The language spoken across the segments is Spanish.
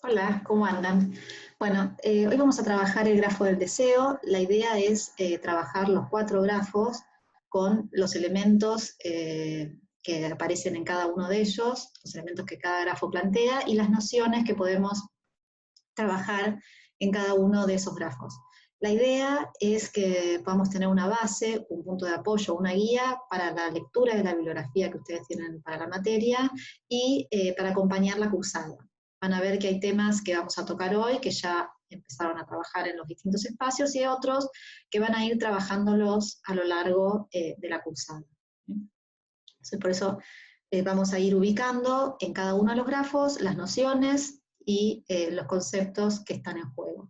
Hola, ¿cómo andan? Bueno, hoy vamos a trabajar el grafo del deseo. La idea es trabajar los 4 grafos con los elementos que aparecen en cada uno de ellos, los elementos que cada grafo plantea y las nociones que podemos trabajar en cada uno de esos grafos. La idea es que podamos tener una base, un punto de apoyo, una guía para la lectura de la bibliografía que ustedes tienen para la materia y para acompañar la cursada. Van a ver que hay temas que vamos a tocar hoy que ya empezaron a trabajar en los distintos espacios y otros que van a ir trabajándolos a lo largo de la cursada. Entonces, por eso vamos a ir ubicando en cada uno de los grafos las nociones y los conceptos que están en juego.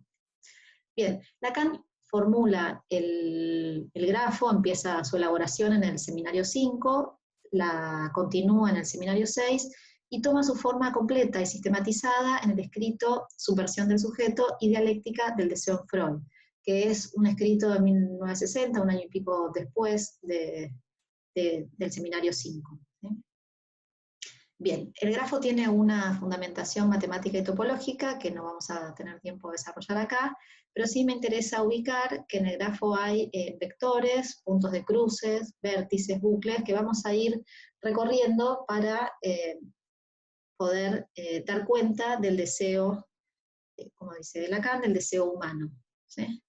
Bien, Lacan formula el grafo, empieza su elaboración en el seminario 5, la continúa en el seminario 6 y toma su forma completa y sistematizada en el escrito Subversión del sujeto y dialéctica del deseo en Freud, que es un escrito de 1960, un año y pico después del seminario 5. ¿Sí? Bien, el grafo tiene una fundamentación matemática y topológica que no vamos a tener tiempo de desarrollar acá, pero sí me interesa ubicar que en el grafo hay vectores, puntos de cruces, vértices, bucles, que vamos a ir recorriendo para poder dar cuenta del deseo, como dice Lacan, del deseo humano. ¿Sí?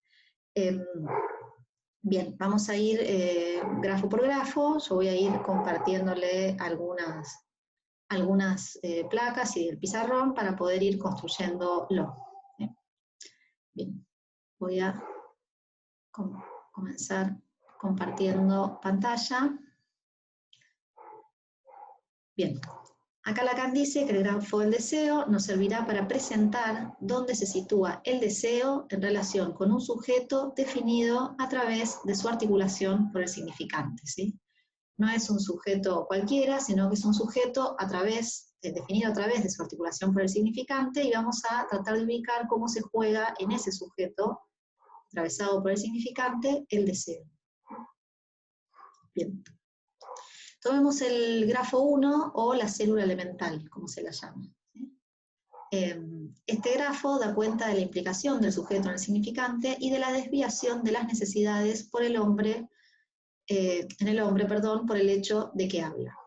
Bien, vamos a ir grafo por grafo, yo voy a ir compartiéndole algunas placas y el pizarrón para poder ir construyéndolo. Bien, voy a comenzar compartiendo pantalla. Bien, acá Lacan dice que el grafo del deseo nos servirá para presentar dónde se sitúa el deseo en relación con un sujeto definido a través de su articulación por el significante, ¿sí? No es un sujeto cualquiera, sino que es un sujeto definido a través de su articulación por el significante, y vamos a tratar de ubicar cómo se juega en ese sujeto atravesado por el significante el deseo. Bien. Tomemos el grafo 1 o la célula elemental, como se la llama. Este grafo da cuenta de la implicación del sujeto en el significante y de la desviación de las necesidades por el hombre, por el hecho de que habla.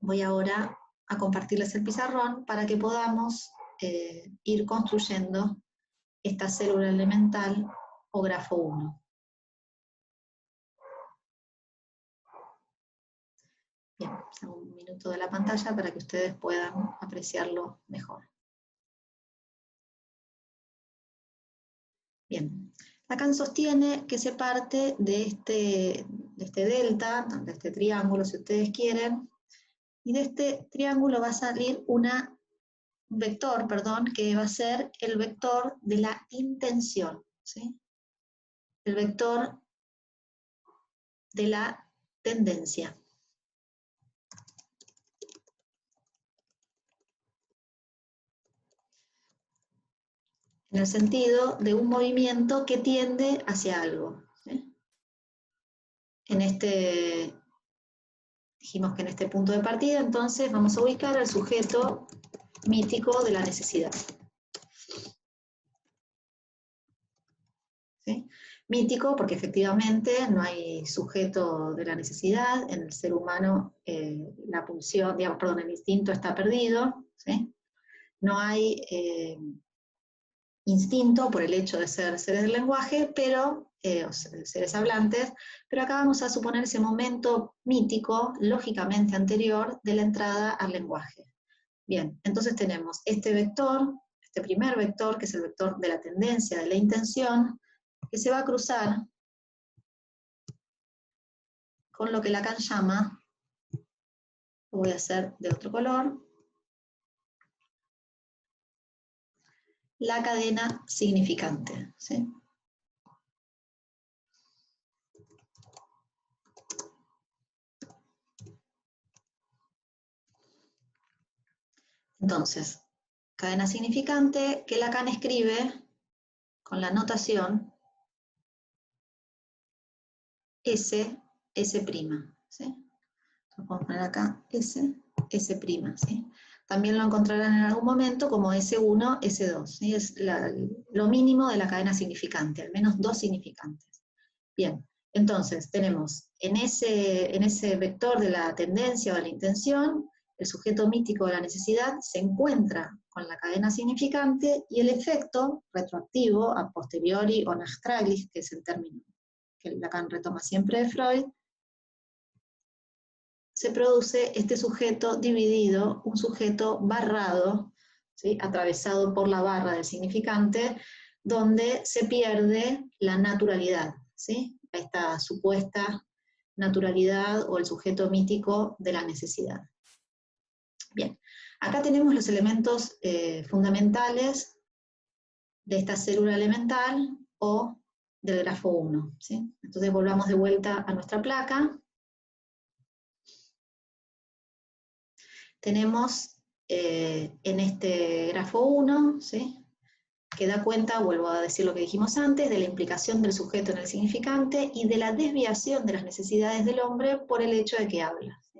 Voy ahora a compartirles el pizarrón para que podamos ir construyendo esta célula elemental o grafo 1. Bien, hago un minuto de la pantalla para que ustedes puedan apreciarlo mejor. Bien, Lacan sostiene que se parte de este delta, de este triángulo si ustedes quieren, y de este triángulo va a salir un vector, que va a ser el vector de la intención, ¿sí? El vector de la tendencia. En el sentido de un movimiento que tiende hacia algo, ¿sí? Dijimos que en este punto de partida, entonces, vamos a ubicar al sujeto mítico de la necesidad. ¿Sí? Mítico porque efectivamente no hay sujeto de la necesidad, en el ser humano la pulsión, el instinto está perdido, ¿sí? No hay instinto por el hecho de ser seres del lenguaje, pero seres hablantes, pero acá vamos a suponer ese momento mítico, lógicamente anterior, de la entrada al lenguaje. Bien, entonces tenemos este vector, este primer vector, que es el vector de la tendencia, de la intención, que se va a cruzar con lo que Lacan llama, lo voy a hacer de otro color, la cadena significante, ¿sí? Entonces, cadena significante que Lacan escribe con la notación S', ¿sí? Vamos a poner acá S', ¿sí? también lo encontrarán en algún momento como S1, S2, ¿sí? Es lo mínimo de la cadena significante, al menos 2 significantes. Bien, entonces tenemos en ese vector de la tendencia o de la intención, el sujeto mítico de la necesidad se encuentra con la cadena significante y el efecto retroactivo, a posteriori o nachtraglich, que es el término que Lacan retoma siempre de Freud, se produce este sujeto dividido, un sujeto barrado, ¿sí? Atravesado por la barra del significante, donde se pierde la naturalidad, ¿sí? Esta supuesta naturalidad o el sujeto mítico de la necesidad. Bien, acá tenemos los elementos fundamentales de esta célula elemental o del grafo 1, ¿sí? Entonces volvamos de vuelta a nuestra placa. Tenemos en este grafo 1, ¿sí? Que da cuenta, vuelvo a decir lo que dijimos antes, de la implicación del sujeto en el significante y de la desviación de las necesidades del hombre por el hecho de que habla, ¿sí?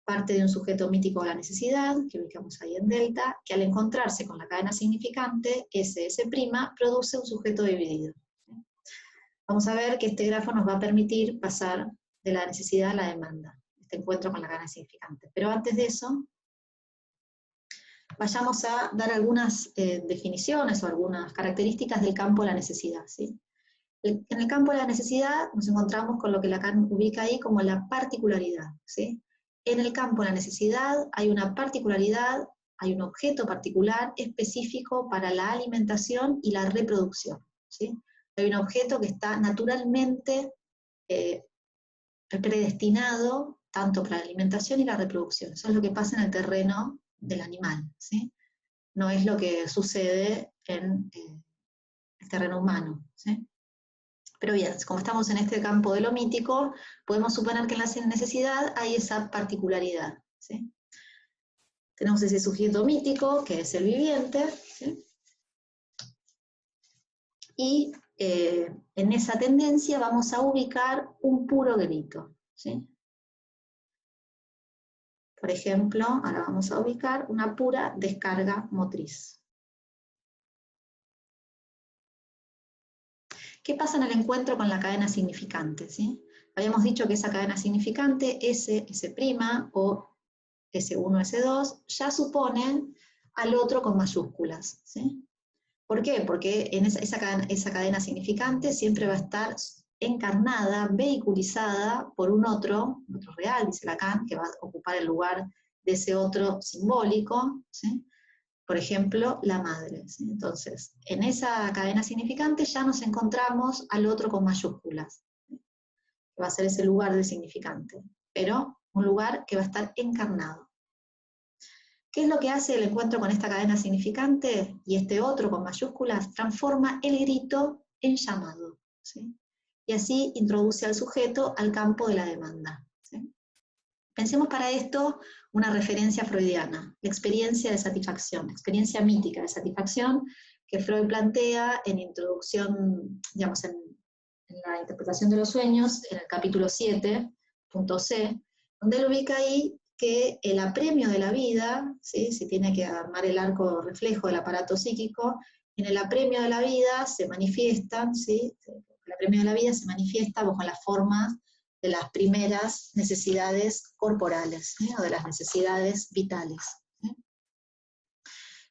Parte de un sujeto mítico de la necesidad, que ubicamos ahí en delta, que al encontrarse con la cadena significante, SS', produce un sujeto dividido, ¿sí? Vamos a ver que este grafo nos va a permitir pasar de la necesidad a la demanda, este encuentro con la cadena significante. Pero antes de eso, vayamos a dar algunas definiciones o algunas características del campo de la necesidad, ¿sí? En el campo de la necesidad nos encontramos con lo que Lacan ubica ahí como la particularidad, ¿sí? En el campo de la necesidad hay una particularidad, hay un objeto particular específico para la alimentación y la reproducción, ¿sí? Hay un objeto que está naturalmente predestinado tanto para la alimentación y la reproducción. Eso es lo que pasa en el terreno del animal, ¿sí? No es lo que sucede en el terreno humano, ¿sí? Pero bien, como estamos en este campo de lo mítico, podemos suponer que en la necesidad hay esa particularidad, ¿sí? Tenemos ese sujeto mítico, que es el viviente, ¿sí? Y en esa tendencia vamos a ubicar un puro grito, ¿sí? Por ejemplo, ahora vamos a ubicar una pura descarga motriz. ¿Qué pasa en el encuentro con la cadena significante, ¿sí? Habíamos dicho que esa cadena significante, S', S' o S1, S2, ya supone al otro con mayúsculas, ¿sí? ¿Por qué? Porque en esa cadena significante siempre va a estar encarnada, vehiculizada por un otro real, dice Lacan, que va a ocupar el lugar de ese otro simbólico, ¿sí? Por ejemplo, la madre, ¿sí? Entonces, en esa cadena significante ya nos encontramos al otro con mayúsculas, ¿sí? Que va a ser ese lugar del significante, pero un lugar que va a estar encarnado. ¿Qué es lo que hace el encuentro con esta cadena significante y este otro con mayúsculas? Transforma el grito en llamado, ¿sí? Y así introduce al sujeto al campo de la demanda, ¿sí? Pensemos para esto una referencia freudiana, la experiencia de satisfacción, la experiencia mítica de satisfacción que Freud plantea en introducción, digamos, en la interpretación de los sueños, en el capítulo 7, punto C, donde él ubica ahí que el apremio de la vida, ¿sí? Se tiene que armar el arco reflejo del aparato psíquico, en el apremio de la vida se manifiestan, ¿sí? El apremio de la vida se manifiesta bajo las formas de las primeras necesidades corporales, ¿sí? O de las necesidades vitales, ¿sí?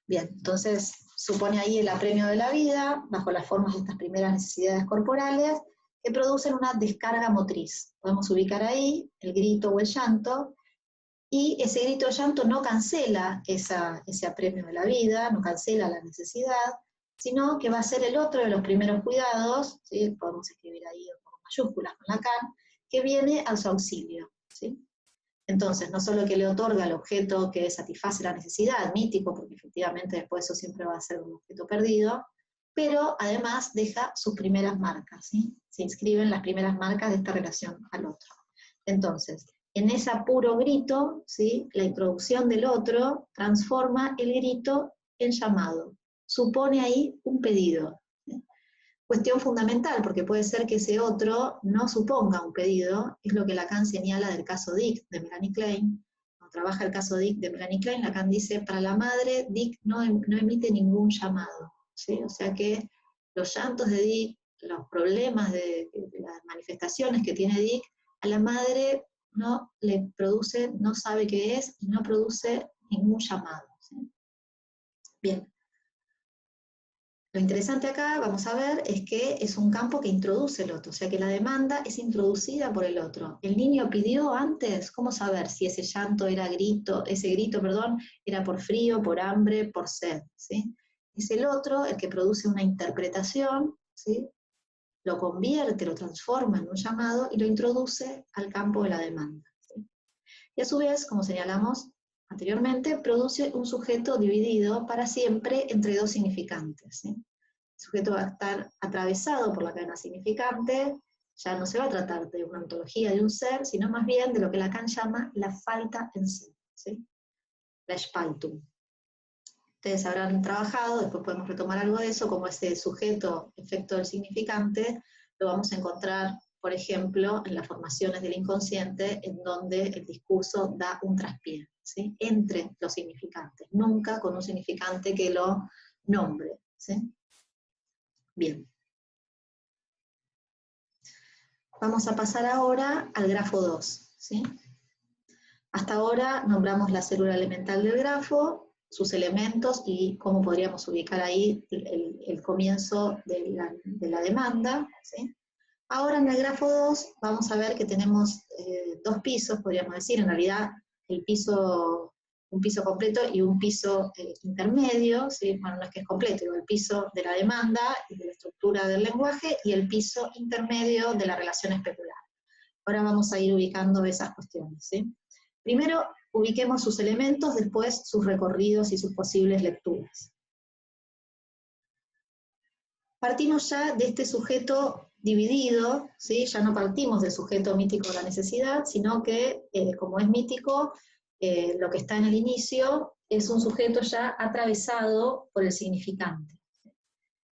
Bien, entonces supone ahí el apremio de la vida, bajo las formas de estas primeras necesidades corporales, que producen una descarga motriz. Podemos ubicar ahí el grito o el llanto, y ese grito o llanto no cancela ese apremio de la vida, no cancela la necesidad, sino que va a ser el otro de los primeros cuidados, ¿sí? Podemos escribir ahí con mayúsculas con Lacan, que viene a su auxilio, ¿sí? Entonces, no solo que le otorga al objeto que satisface la necesidad, mítico, porque efectivamente después eso siempre va a ser un objeto perdido, pero además deja sus primeras marcas, ¿sí? Se inscriben las primeras marcas de esta relación al otro. Entonces, en ese puro grito, ¿sí? La introducción del otro transforma el grito en llamado, supone ahí un pedido, ¿sí? Cuestión fundamental, porque puede ser que ese otro no suponga un pedido, es lo que Lacan señala del caso Dick, de Melanie Klein, cuando trabaja el caso Dick de Melanie Klein, Lacan dice, para la madre, Dick no emite ningún llamado, ¿sí? O sea que los llantos de Dick, los problemas de las manifestaciones que tiene Dick, a la madre no le produce, no sabe qué es, y no produce ningún llamado, ¿sí? Bien. Lo interesante acá, vamos a ver, es que es un campo que introduce el otro, o sea que la demanda es introducida por el otro. El niño pidió antes, ¿cómo saber si ese llanto era ese grito, era por frío, por hambre, por sed? ¿Sí? Es el otro el que produce una interpretación, ¿sí? Lo convierte, lo transforma en un llamado y lo introduce al campo de la demanda, ¿sí? Y a su vez, como señalamos anteriormente, produce un sujeto dividido para siempre entre dos significantes, ¿sí? El sujeto va a estar atravesado por la cadena significante, ya no se va a tratar de una ontología de un ser, sino más bien de lo que Lacan llama la falta en ser, ¿sí? La Spaltung. Ustedes habrán trabajado, después podemos retomar algo de eso, como ese sujeto, efecto del significante, lo vamos a encontrar, por ejemplo, en las formaciones del inconsciente, en donde el discurso da un traspié, ¿sí? Entre los significantes, nunca con un significante que lo nombre, ¿sí? Bien. Vamos a pasar ahora al grafo 2, ¿sí? Hasta ahora nombramos la célula elemental del grafo, sus elementos y cómo podríamos ubicar ahí el comienzo de la demanda, ¿sí? Ahora en el grafo 2 vamos a ver que tenemos dos pisos, podríamos decir, en realidad un piso completo y un piso intermedio, ¿sí? Bueno, no es que es completo, digo, el piso de la demanda y de la estructura del lenguaje y el piso intermedio de la relación especular. Ahora vamos a ir ubicando esas cuestiones, ¿sí? Primero, ubiquemos sus elementos, después sus recorridos y sus posibles lecturas. Partimos ya de este sujeto dividido, ¿sí? Ya no partimos del sujeto mítico de la necesidad, sino que, como es mítico, lo que está en el inicio es un sujeto ya atravesado por el significante.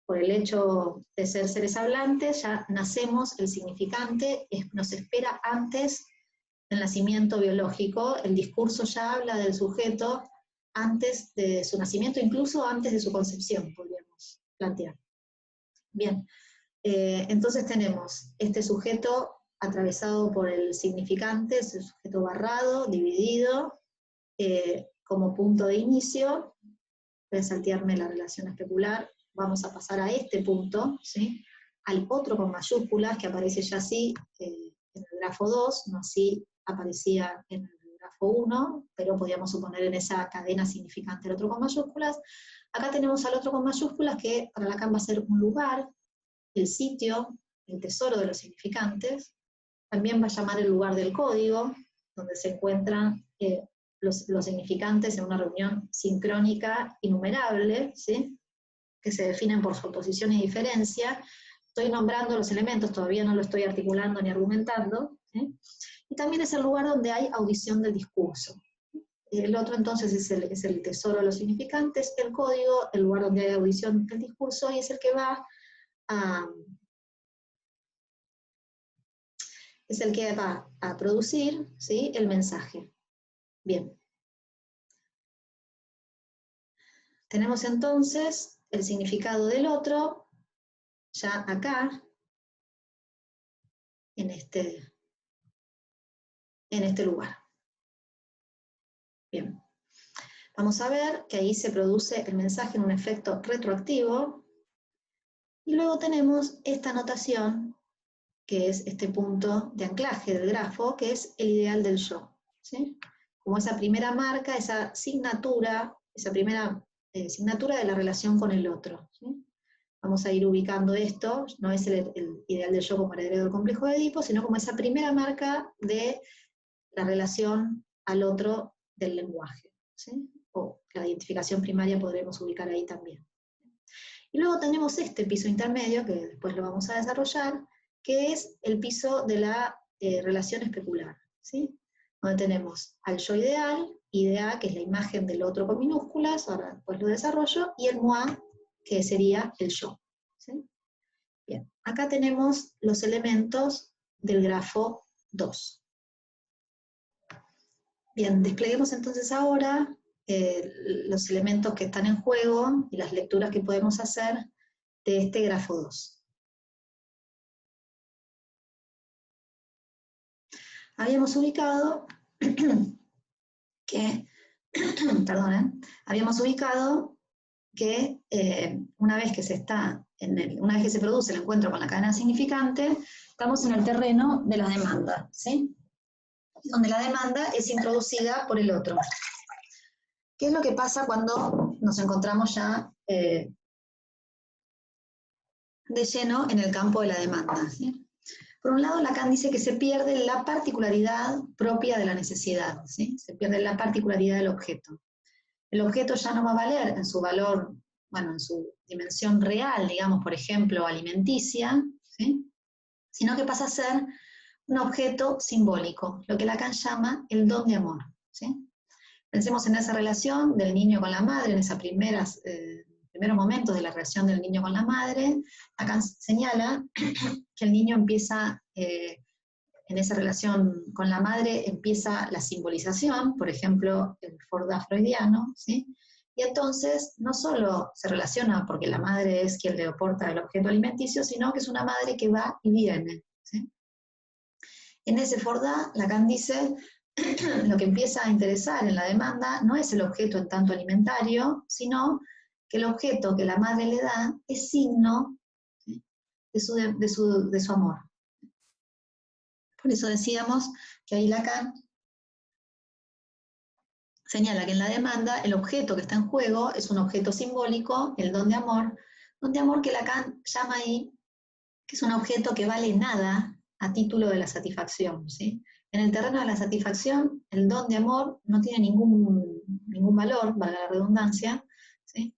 Por el hecho de ser seres hablantes, ya nacemos, el significante nos espera antes del nacimiento biológico, el discurso ya habla del sujeto antes de su nacimiento, incluso antes de su concepción, podríamos plantear. Bien, entonces tenemos este sujeto atravesado por el significante, es el sujeto barrado, dividido, como punto de inicio. Voy a saltearme la relación especular, vamos a pasar a este punto, ¿sí? Al otro con mayúsculas, que aparece ya así en el grafo 2, no así aparecía en el grafo 1, pero podríamos suponer en esa cadena significante el otro con mayúsculas. Acá tenemos al otro con mayúsculas, que para Lacan va a ser un lugar, el sitio, el tesoro de los significantes. También va a llamar el lugar del código, donde se encuentran los significantes en una reunión sincrónica innumerable, ¿sí? Que se definen por su oposición y diferencia. Estoy nombrando los elementos, todavía no lo estoy articulando ni argumentando, ¿sí? Y también es el lugar donde hay audición del discurso. El otro entonces es el tesoro de los significantes, el código, el lugar donde hay audición del discurso, y es el que va a producir, ¿sí? El mensaje. Bien. Tenemos entonces el significado del otro, ya acá, en este lugar. Bien. Vamos a ver que ahí se produce el mensaje en un efecto retroactivo, y luego tenemos esta notación, que es este punto de anclaje del grafo, que es el ideal del yo, ¿sí? Como esa primera marca, esa signatura, esa primera signatura de la relación con el otro, ¿sí? Vamos a ir ubicando esto, no es el ideal del yo como heredero del complejo de Edipo, sino como esa primera marca de la relación al otro del lenguaje, ¿sí? O la identificación primaria podremos ubicar ahí también. Y luego tenemos este piso intermedio, que después lo vamos a desarrollar, que es el piso de la relación especular, ¿sí? Donde tenemos al yo ideal, idea, que es la imagen del otro con minúsculas, ahora después lo desarrollo, y el moi, que sería el yo, ¿sí? Bien, acá tenemos los elementos del grafo 2. Bien, despleguemos entonces ahora los elementos que están en juego y las lecturas que podemos hacer de este grafo 2. Habíamos ubicado que, habíamos ubicado que una vez que una vez que se produce el encuentro con la cadena significante, estamos en el terreno de la demanda, ¿sí? Donde la demanda es introducida por el otro. ¿Qué es lo que pasa cuando nos encontramos ya de lleno en el campo de la demanda? ¿Sí? Por un lado, Lacan dice que se pierde la particularidad propia de la necesidad, ¿sí? Se pierde la particularidad del objeto. El objeto ya no va a valer en su valor, bueno, en su dimensión real, digamos, por ejemplo, alimenticia, ¿sí? Sino que pasa a ser un objeto simbólico, lo que Lacan llama el don de amor, ¿sí? Pensemos en esa relación del niño con la madre, en esos primeros momentos de la relación del niño con la madre. Lacan señala que el niño empieza, en esa relación con la madre, empieza la simbolización, por ejemplo, el Forda freudiano, ¿sí? Y entonces no solo se relaciona porque la madre es quien le aporta el objeto alimenticio, sino que es una madre que va y viene, ¿sí? En ese Forda, Lacan dice, lo que empieza a interesar en la demanda no es el objeto en tanto alimentario, sino que el objeto que la madre le da es signo, ¿sí?, de su amor. Por eso decíamos que ahí Lacan señala que en la demanda el objeto que está en juego es un objeto simbólico, el don de amor que Lacan llama ahí que es un objeto que vale nada a título de la satisfacción, ¿sí? En el terreno de la satisfacción, el don de amor no tiene ningún valor, valga la redundancia, ¿sí?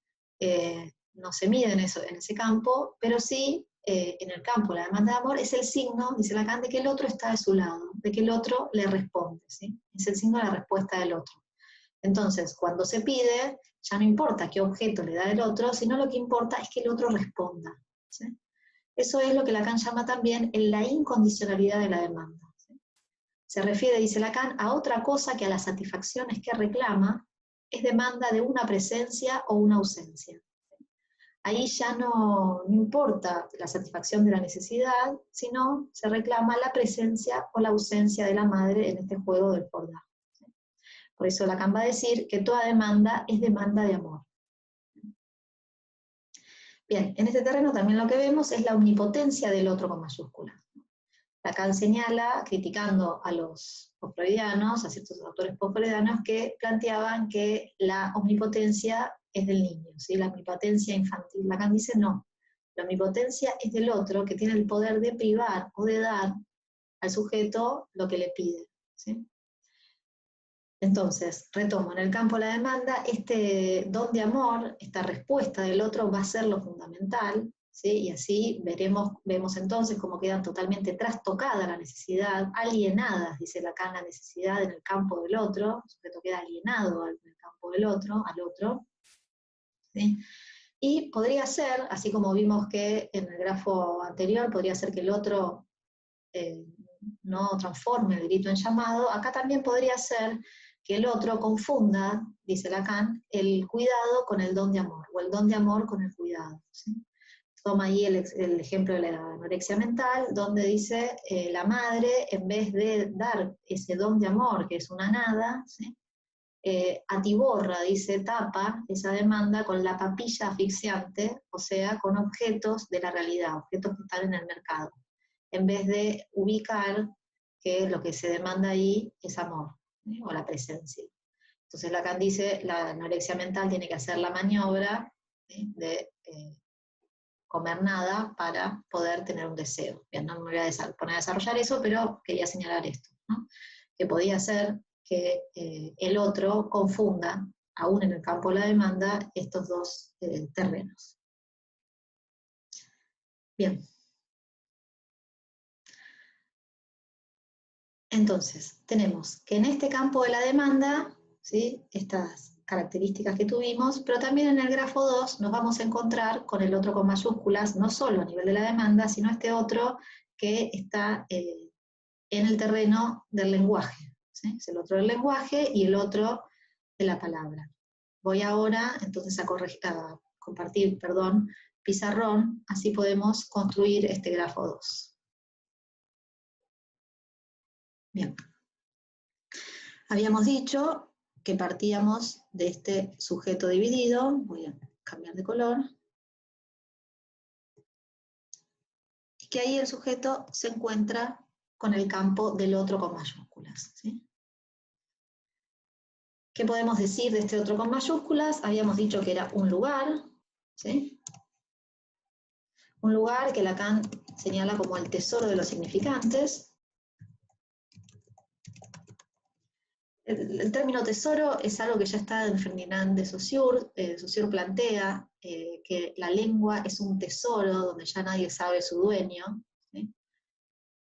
No se mide en ese campo, pero sí en el campo de la demanda de amor es el signo, dice Lacan, de que el otro está de su lado, de que el otro le responde, ¿sí? Es el signo de la respuesta del otro. Entonces, cuando se pide, ya no importa qué objeto le da el otro, sino lo que importa es que el otro responda, ¿sí? Eso es lo que Lacan llama también la incondicionalidad de la demanda, ¿sí? Se refiere, dice Lacan, a otra cosa que a las satisfacciones que reclama, es demanda de una presencia o una ausencia. Ahí ya no importa la satisfacción de la necesidad, sino se reclama la presencia o la ausencia de la madre en este juego del Forda. Por eso Lacan va a decir que toda demanda es demanda de amor. Bien, en este terreno también lo que vemos es la omnipotencia del otro con mayúsculas. Lacan señala, criticando a los post-freudianos, a ciertos autores post-freudianos, que planteaban que la omnipotencia es del niño, ¿sí? La omnipotencia infantil. Lacan dice no, la omnipotencia es del otro, que tiene el poder de privar o de dar al sujeto lo que le pide, ¿sí? Entonces, retomo, en el campo de la demanda, este don de amor, esta respuesta del otro va a ser lo fundamental, ¿sí? Y así vemos entonces cómo queda totalmente trastocada la necesidad, alienada, dice Lacan, la necesidad en el campo del otro, el sujeto queda alienado en el campo del otro, al otro, ¿sí? Y podría ser, así como vimos que en el grafo anterior, podría ser que el otro no transforme el grito en llamado, acá también podría ser que el otro confunda, dice Lacan, el cuidado con el don de amor, o el don de amor con el cuidado, ¿sí? Toma ahí el ejemplo de la anorexia mental, donde dice la madre, en vez de dar ese don de amor, que es una nada, ¿sí?, atiborra, dice, tapa esa demanda con la papilla asfixiante, o sea, con objetos de la realidad, objetos que están en el mercado, en vez de ubicar que lo que se demanda ahí es amor, ¿sí?, o la presencia. Entonces Lacan dice, la anorexia mental tiene que hacer la maniobra, ¿sí?, de comer nada para poder tener un deseo. Bien, no me voy a poner a desarrollar eso, pero quería señalar esto, ¿no? Que podía ser que el otro confunda, aún en el campo de la demanda, estos dos terrenos. Bien. Entonces, tenemos que en este campo de la demanda, ¿sí?, estas características que tuvimos, pero también en el grafo 2 nos vamos a encontrar con el otro con mayúsculas, no solo a nivel de la demanda, sino este otro que está en el terreno del lenguaje, ¿sí? Es el otro del lenguaje y el otro de la palabra. Voy ahora entonces a compartir, pizarrón, así podemos construir este grafo 2. Bien. Habíamos dicho que partíamos de este sujeto dividido, voy a cambiar de color, y que ahí el sujeto se encuentra con el campo del otro con mayúsculas, ¿sí? ¿Qué podemos decir de este otro con mayúsculas? Habíamos dicho que era un lugar, ¿sí? Un lugar que Lacan señala como el tesoro de los significantes. El término tesoro es algo que ya está en Ferdinand de Saussure. Saussure plantea que la lengua es un tesoro donde ya nadie sabe su dueño, ¿sí?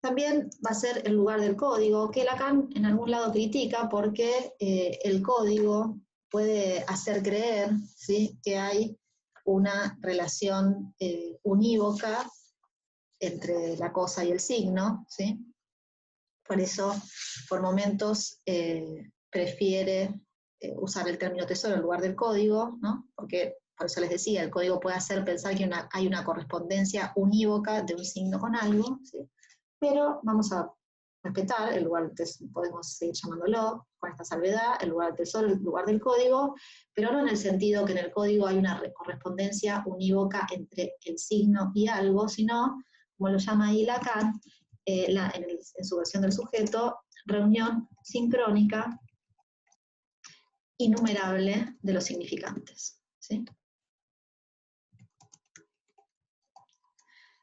También va a ser el lugar del código, que Lacan en algún lado critica porque el código puede hacer creer, ¿sí?, que hay una relación unívoca entre la cosa y el signo, ¿sí? Por eso, por momentos, prefiere usar el término tesoro en lugar del código, ¿no? Porque, por eso les decía, el código puede hacer pensar que hay una correspondencia unívoca de un signo con algo, ¿sí? Pero vamos a respetar el lugar del tesoro, podemos seguir llamándolo con esta salvedad, el lugar del tesoro, el lugar del código, pero no en el sentido que en el código hay una correspondencia unívoca entre el signo y algo, sino, como lo llama ahí Lacan, en su versión del sujeto, reunión sincrónica innumerable de los significantes, ¿sí?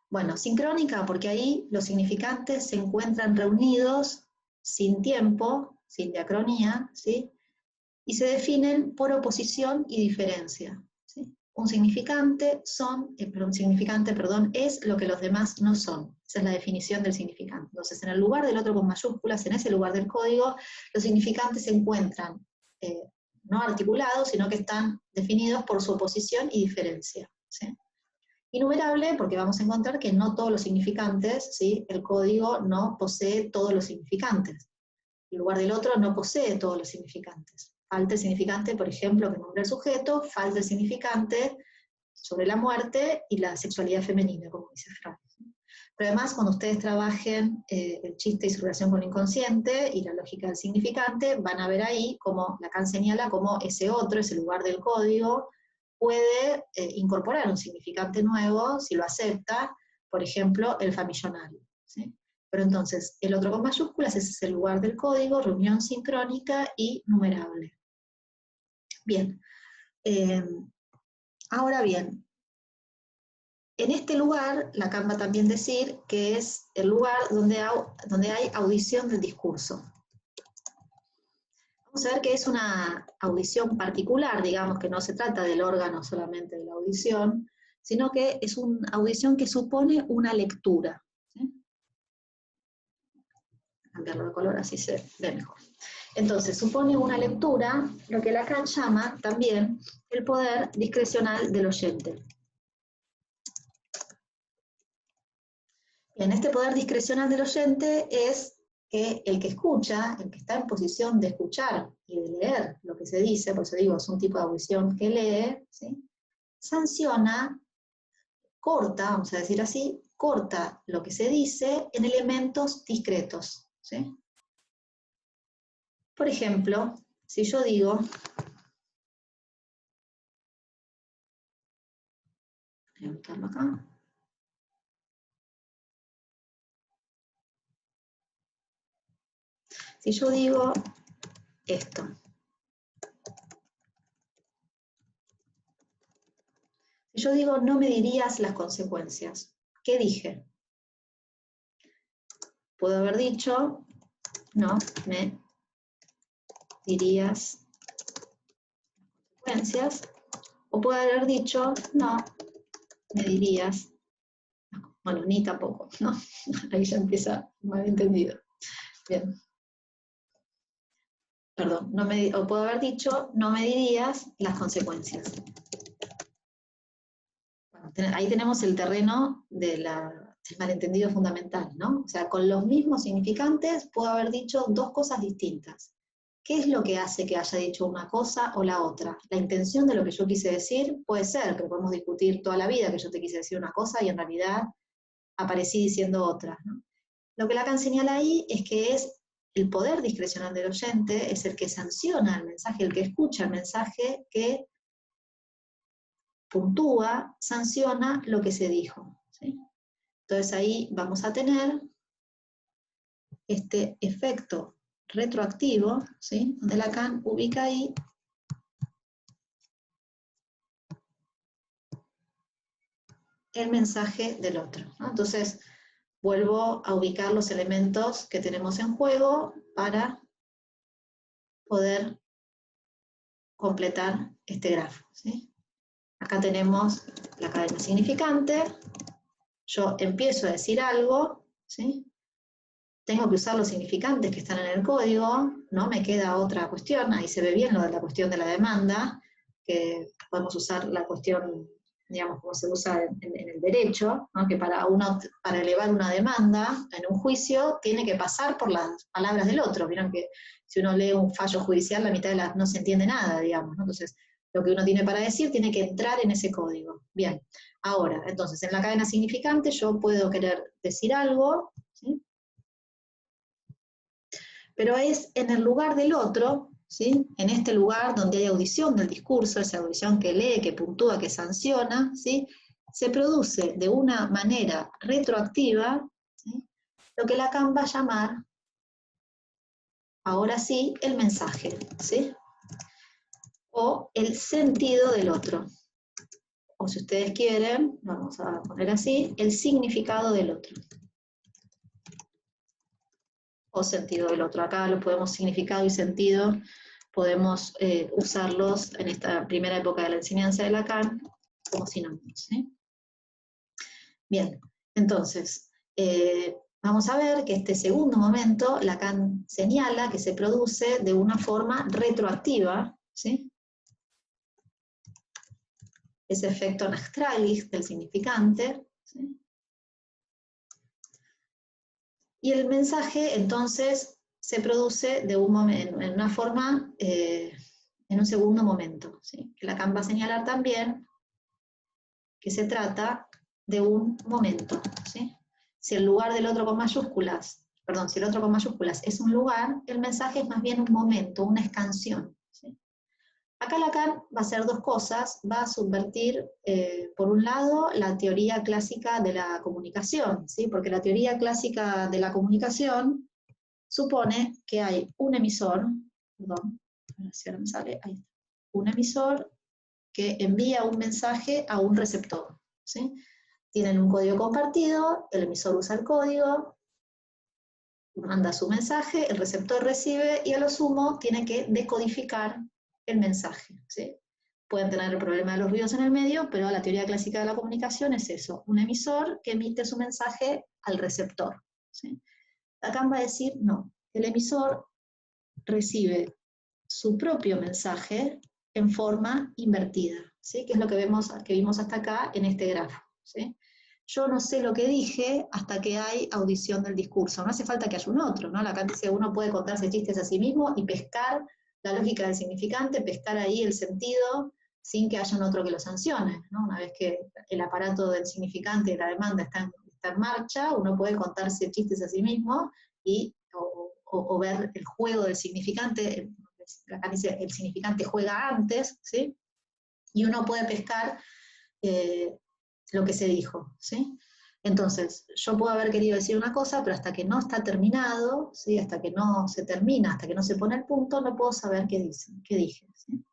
Bueno, sincrónica porque ahí los significantes se encuentran reunidos sin tiempo, sin diacronía, ¿sí? Y se definen por oposición y diferencia, ¿sí? Un significante es lo que los demás no son. Esa es la definición del significante. Entonces, en el lugar del otro con mayúsculas, en ese lugar del código, los significantes se encuentran no articulados, sino que están definidos por su oposición y diferencia, ¿sí? Innumerable, porque vamos a encontrar que no todos los significantes, ¿sí?, el código no posee todos los significantes. El lugar del otro no posee todos los significantes. Falta el significante, por ejemplo, que nombra el sujeto, falta el significante sobre la muerte y la sexualidad femenina, como dice Freud. Pero además, cuando ustedes trabajen el chiste y su relación con el inconsciente y la lógica del significante, van a ver ahí cómo Lacan señala cómo ese otro, ese lugar del código, puede incorporar un significante nuevo si lo acepta, por ejemplo, el famillonario, ¿sí? Pero entonces, el otro con mayúsculas, ese es el lugar del código, reunión sincrónica y numerable. Bien. Ahora bien, en este lugar, Lacan va a también decir que es el lugar donde hay audición del discurso. Vamos a ver que es una audición particular, digamos que no se trata del órgano solamente de la audición, sino que es una audición que supone una lectura, ¿sí? Cambiarlo de color así se ve mejor. Entonces, supone una lectura, lo que Lacan llama también el poder discrecional del oyente. Bien, este poder discrecional del oyente es que el que escucha, el que está en posición de escuchar y de leer lo que se dice, por eso digo, es un tipo de audición que lee, ¿sí?, sanciona, corta, vamos a decir así, corta lo que se dice en elementos discretos, ¿sí? Por ejemplo, si yo digo, voy a anotarlo acá, si yo digo esto, si yo digo no me dirías las consecuencias, ¿qué dije? Puedo haber dicho no me dirías consecuencias, o puedo haber dicho no me dirías, bueno, ni tampoco, ¿no? Ahí ya empieza malentendido. Bien. Perdón, o puedo haber dicho no me dirías las consecuencias. Bueno, ahí tenemos el terreno de la el malentendido fundamental, ¿no? O sea, con los mismos significantes puedo haber dicho dos cosas distintas. ¿Qué es lo que hace que haya dicho una cosa o la otra? La intención de lo que yo quise decir puede ser, pero podemos discutir toda la vida que yo te quise decir una cosa y en realidad aparecí diciendo otra, ¿no? Lo que Lacan señala ahí es que es el poder discrecional del oyente, es el que sanciona el mensaje, el que escucha el mensaje, que puntúa, sanciona lo que se dijo, ¿sí? Entonces ahí vamos a tener este efecto retroactivo, ¿sí? Donde Lacan ubica ahí el mensaje del otro, ¿no? Entonces vuelvo a ubicar los elementos que tenemos en juego para poder completar este grafo, ¿sí? Acá tenemos la cadena significante, yo empiezo a decir algo, ¿sí? Tengo que usar los significantes que están en el código, no me queda otra cuestión, ahí se ve bien lo de la cuestión de la demanda, que podemos usar la cuestión, digamos, como se usa en el derecho, ¿no? Que para elevar una demanda en un juicio tiene que pasar por las palabras del otro. Vieron que si uno lee un fallo judicial, la mitad no se entiende nada, digamos, ¿no? Entonces, lo que uno tiene para decir tiene que entrar en ese código. Bien, ahora, entonces, en la cadena significante yo puedo querer decir algo, ¿sí? Pero es en el lugar del otro, ¿sí? En este lugar donde hay audición del discurso, esa audición que lee, que puntúa, que sanciona, ¿sí? Se produce de una manera retroactiva, ¿sí? Lo que Lacan va a llamar, ahora sí, el mensaje, ¿sí? O el sentido del otro. O si ustedes quieren, vamos a poner así, el significado del otro. O sentido del otro. Acá lo podemos significado y sentido, podemos usarlos en esta primera época de la enseñanza de Lacan como sinónimos, ¿sí? Bien, entonces, vamos a ver que este segundo momento Lacan señala que se produce de una forma retroactiva, ¿sí? Ese efecto nachtralis del significante, ¿sí? Y el mensaje, entonces, se produce de en una forma, en un segundo momento, ¿sí? Que Lacan va a señalar también que se trata de un momento, ¿sí? Si el lugar del otro con mayúsculas, perdón, si el otro con mayúsculas es un lugar, el mensaje es más bien un momento, una escansión, ¿sí? Acá Lacan va a hacer dos cosas, va a subvertir, por un lado, la teoría clásica de la comunicación, ¿sí? Porque la teoría clásica de la comunicación supone que hay un emisor, perdón, a ver si ahora me sale, ahí está, un emisor que envía un mensaje a un receptor, ¿sí? Tienen un código compartido, el emisor usa el código, manda su mensaje, el receptor recibe y a lo sumo tiene que decodificar el mensaje, ¿sí? Pueden tener el problema de los ruidos en el medio, pero la teoría clásica de la comunicación es eso, un emisor que emite su mensaje al receptor, ¿sí? Lacan va a decir, no, el emisor recibe su propio mensaje en forma invertida, ¿sí? Que es lo que vimos hasta acá en este grafo, ¿sí? Yo no sé lo que dije hasta que hay audición del discurso. No hace falta que haya un otro, ¿no? Lacan dice, uno puede contarse chistes a sí mismo y pescar la lógica del significante, pescar ahí el sentido sin que haya un otro que lo sancione, ¿no? Una vez que el aparato del significante y la demanda está en marcha, uno puede contarse chistes a sí mismo y, o ver el juego del significante. Lacan dice, el significante juega antes, ¿sí? Y uno puede pescar lo que se dijo, ¿sí? Entonces, yo puedo haber querido decir una cosa, pero hasta que no está terminado, ¿sí? Hasta que no se termina, hasta que no se pone el punto, no puedo saber qué dije, ¿sí?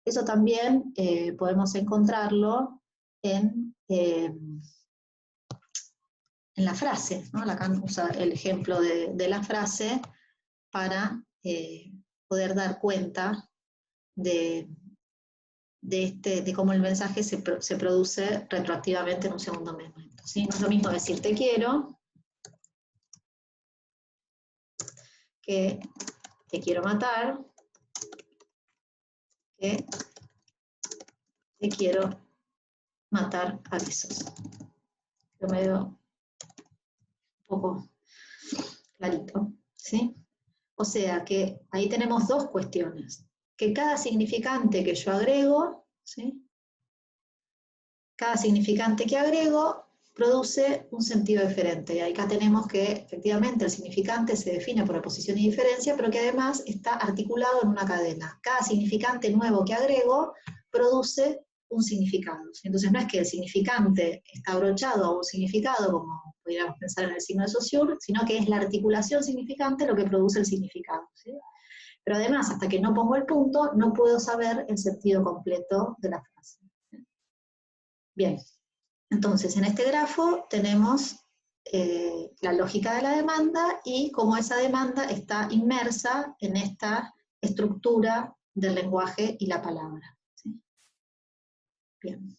Eso también podemos encontrarlo en la frase, ¿no? Lacan usa el ejemplo de la frase para poder dar cuenta de cómo el mensaje se produce retroactivamente en un segundo momento, ¿sí? No es lo mismo decir te quiero que te quiero matar, que te quiero matar a besos. Yo me veo poco clarito, ¿sí? O sea que ahí tenemos dos cuestiones. Que cada significante que yo agrego, ¿sí? Cada significante que agrego produce un sentido diferente. Y acá tenemos que, efectivamente, el significante se define por oposición y diferencia, pero que además está articulado en una cadena. Cada significante nuevo que agrego produce un significado. Entonces no es que el significante está abrochado a un significado, como podríamos pensar en el signo de Saussure, sino que es la articulación significante lo que produce el significado, ¿sí? Pero además, hasta que no pongo el punto, no puedo saber el sentido completo de la frase. Bien, entonces en este grafo tenemos la lógica de la demanda y cómo esa demanda está inmersa en esta estructura del lenguaje y la palabra, ¿sí? Bien.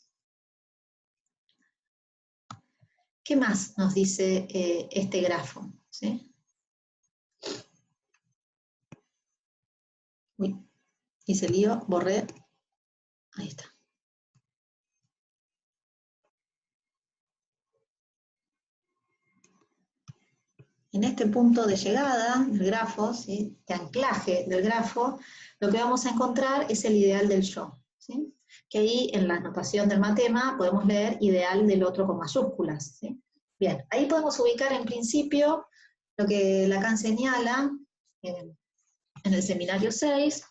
¿Qué más nos dice este grafo? ¿Sí? Uy, hice lío, borré. Ahí está. En este punto de llegada del grafo, ¿sí? De anclaje del grafo, lo que vamos a encontrar es el ideal del yo, ¿sí? Que ahí en la notación del matema podemos leer ideal del otro con mayúsculas, ¿sí? Bien, ahí podemos ubicar en principio lo que Lacan señala en el seminario 6,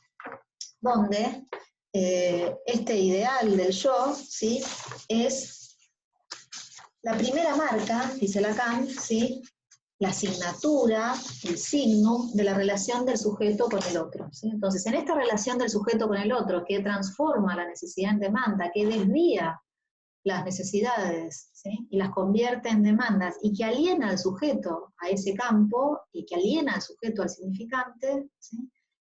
donde este ideal del yo, ¿sí? Es la primera marca, dice Lacan, ¿sí? La asignatura, el signum de la relación del sujeto con el otro, ¿sí? Entonces, en esta relación del sujeto con el otro, que transforma la necesidad en demanda, que desvía las necesidades, ¿sí? Y las convierte en demandas, y que aliena al sujeto a ese campo, y que aliena al sujeto al significante, ¿sí?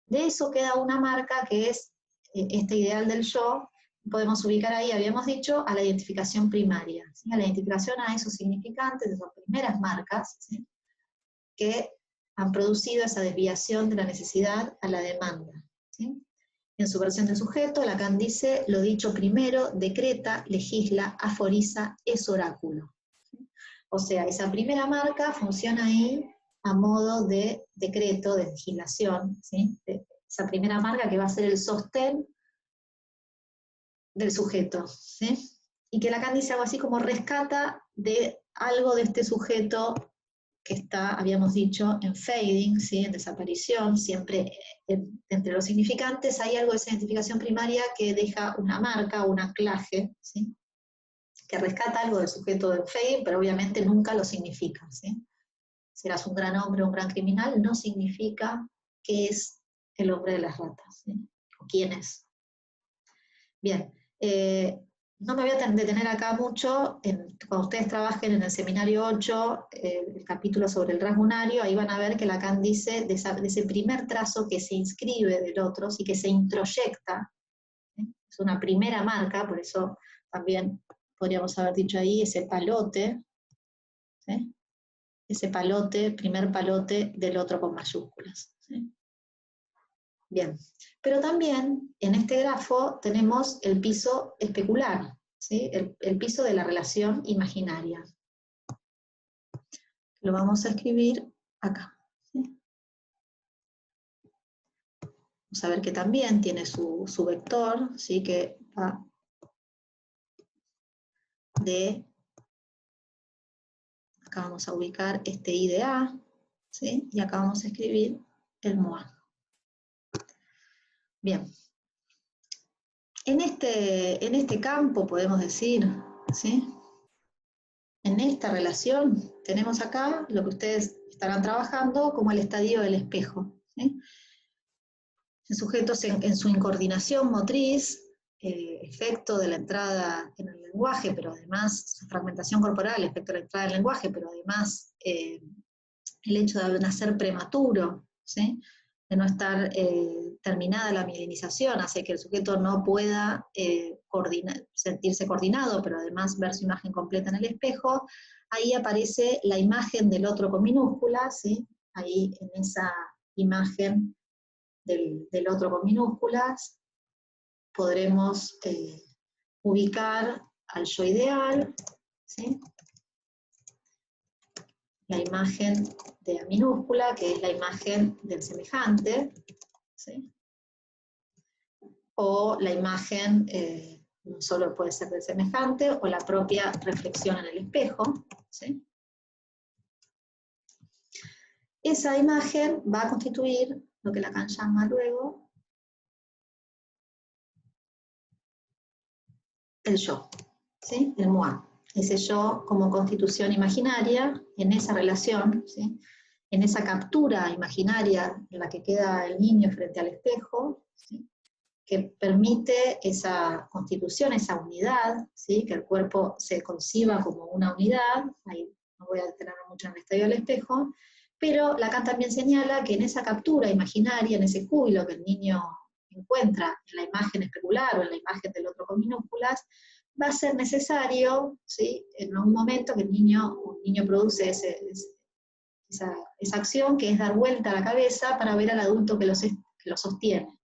De eso queda una marca que es este ideal del yo. Podemos ubicar ahí, habíamos dicho, a la identificación primaria, ¿sí? A la identificación a esos significantes, esas primeras marcas, ¿sí? Que han producido esa desviación de la necesidad a la demanda, ¿sí? En su versión del sujeto, Lacan dice, lo dicho primero decreta, legisla, aforiza, es oráculo, ¿sí? O sea, esa primera marca funciona ahí a modo de decreto, de legislación, ¿sí? Esa primera marca que va a ser el sostén del sujeto, ¿sí? Y que Lacan dice algo así como rescata de algo de este sujeto que está, habíamos dicho, en fading, ¿sí? En desaparición, siempre entre los significantes hay algo de esa identificación primaria que deja una marca, un anclaje, ¿sí? Que rescata algo del sujeto en fading, pero obviamente nunca lo significa, ¿sí? Serás un gran hombre o un gran criminal, no significa que es el hombre de las ratas, ¿sí? O quién es. Bien, no me voy a detener acá mucho, cuando ustedes trabajen en el seminario 8, el capítulo sobre el rasgunario, ahí van a ver que Lacan dice de ese primer trazo que se inscribe del otro y que se introyecta, ¿sí? Es una primera marca, por eso también podríamos haber dicho ahí ese palote, ¿sí? Ese palote, primer palote del otro con mayúsculas, ¿sí? Bien, pero también en este grafo tenemos el piso especular, ¿sí? El piso de la relación imaginaria. Lo vamos a escribir acá, ¿sí? Vamos a ver que también tiene su vector, ¿sí? Que va de, acá vamos a ubicar este I de A, ¿sí? Y acá vamos a escribir el MOA. Bien. En este campo podemos decir, ¿sí? En esta relación tenemos acá lo que ustedes estarán trabajando como el estadio del espejo, ¿sí? El sujeto en su incoordinación motriz, efecto de la entrada en el lenguaje, pero además su fragmentación corporal, efecto de la entrada del lenguaje, pero además el hecho de nacer prematuro, ¿sí? De no estar terminada la mielinización, hace que el sujeto no pueda sentirse coordinado, pero además ver su imagen completa en el espejo. Ahí aparece la imagen del otro con minúsculas, ¿sí? Ahí en esa imagen del otro con minúsculas podremos ubicar al yo ideal, ¿sí? la imagen de A minúscula, que es la imagen del semejante, ¿sí? O la imagen, no solo puede ser del semejante, o la propia reflexión en el espejo, ¿sí? Esa imagen va a constituir lo que Lacan llama luego el yo, ¿sí? El moi. Ese yo como constitución imaginaria, en esa relación, ¿sí? En esa captura imaginaria en la que queda el niño frente al espejo, ¿sí? Que permite esa constitución, esa unidad, ¿sí? Que el cuerpo se conciba como una unidad, ahí no voy a detenerme mucho en el estadio del espejo, pero Lacan también señala que en esa captura imaginaria, en ese júbilo que el niño encuentra en la imagen especular o en la imagen del otro con minúsculas, va a ser necesario, ¿sí? En un momento que un niño produce esa acción, que es dar vuelta a la cabeza para ver al adulto que lo sostiene.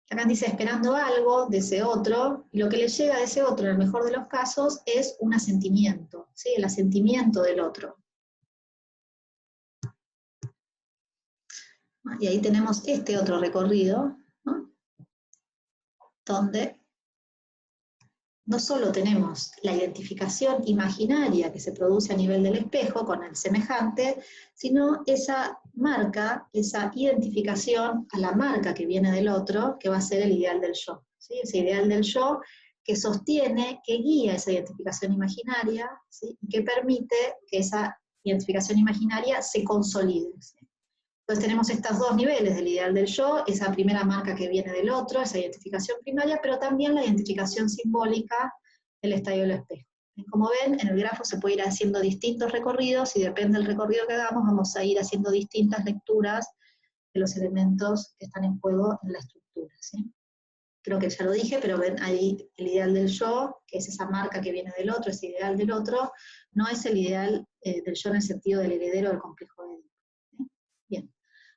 Lacan dice, esperando algo de ese otro, y lo que le llega de ese otro, en el mejor de los casos, es un asentimiento, ¿sí? El asentimiento del otro. Y ahí tenemos este otro recorrido, ¿no? Donde no solo tenemos la identificación imaginaria que se produce a nivel del espejo con el semejante, sino esa marca, esa identificación a la marca que viene del otro, que va a ser el ideal del yo, ¿sí? Ese ideal del yo que sostiene, que guía esa identificación imaginaria, ¿sí? Y que permite que esa identificación imaginaria se consolide, ¿sí? Entonces tenemos estos dos niveles del ideal del yo, esa primera marca que viene del otro, esa identificación primaria, pero también la identificación simbólica del estadio del espejo. Como ven, en el grafo se puede ir haciendo distintos recorridos y depende del recorrido que hagamos, vamos a ir haciendo distintas lecturas de los elementos que están en juego en la estructura, ¿sí? Creo que ya lo dije, pero ven ahí el ideal del yo, que es esa marca que viene del otro, ese ideal del otro, no es el ideal del yo en el sentido del heredero del complejo de Édipo, ¿sí? Bien.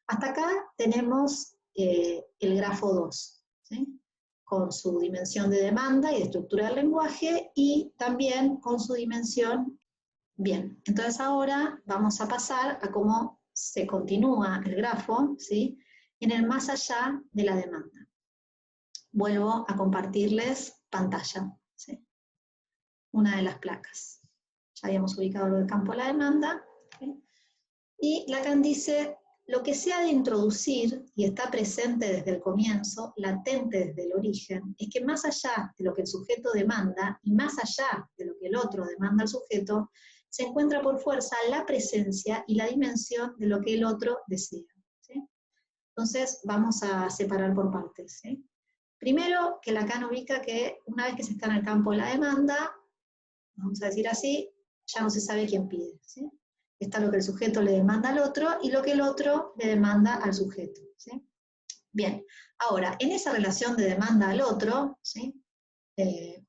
Hasta acá tenemos el grafo 2, ¿sí? Con su dimensión de demanda y de estructura del lenguaje y también con su dimensión. Bien, entonces ahora vamos a pasar a cómo se continúa el grafo, ¿sí? En el más allá de la demanda. Vuelvo a compartirles pantalla, ¿sí? Una de las placas. Ya habíamos ubicado el campo de la demanda, ¿sí? Y Lacan dice, lo que se ha de introducir, y está presente desde el comienzo, latente desde el origen, es que más allá de lo que el sujeto demanda, y más allá de lo que el otro demanda al sujeto, se encuentra por fuerza la presencia y la dimensión de lo que el otro desea, ¿sí? Entonces vamos a separar por partes, ¿sí? Primero, que Lacan ubica que una vez que se está en el campo de la demanda, vamos a decir así, ya no se sabe quién pide, ¿sí? Está lo que el sujeto le demanda al otro y lo que el otro le demanda al sujeto, ¿sí? Bien, ahora, en esa relación de demanda al otro, ¿sí?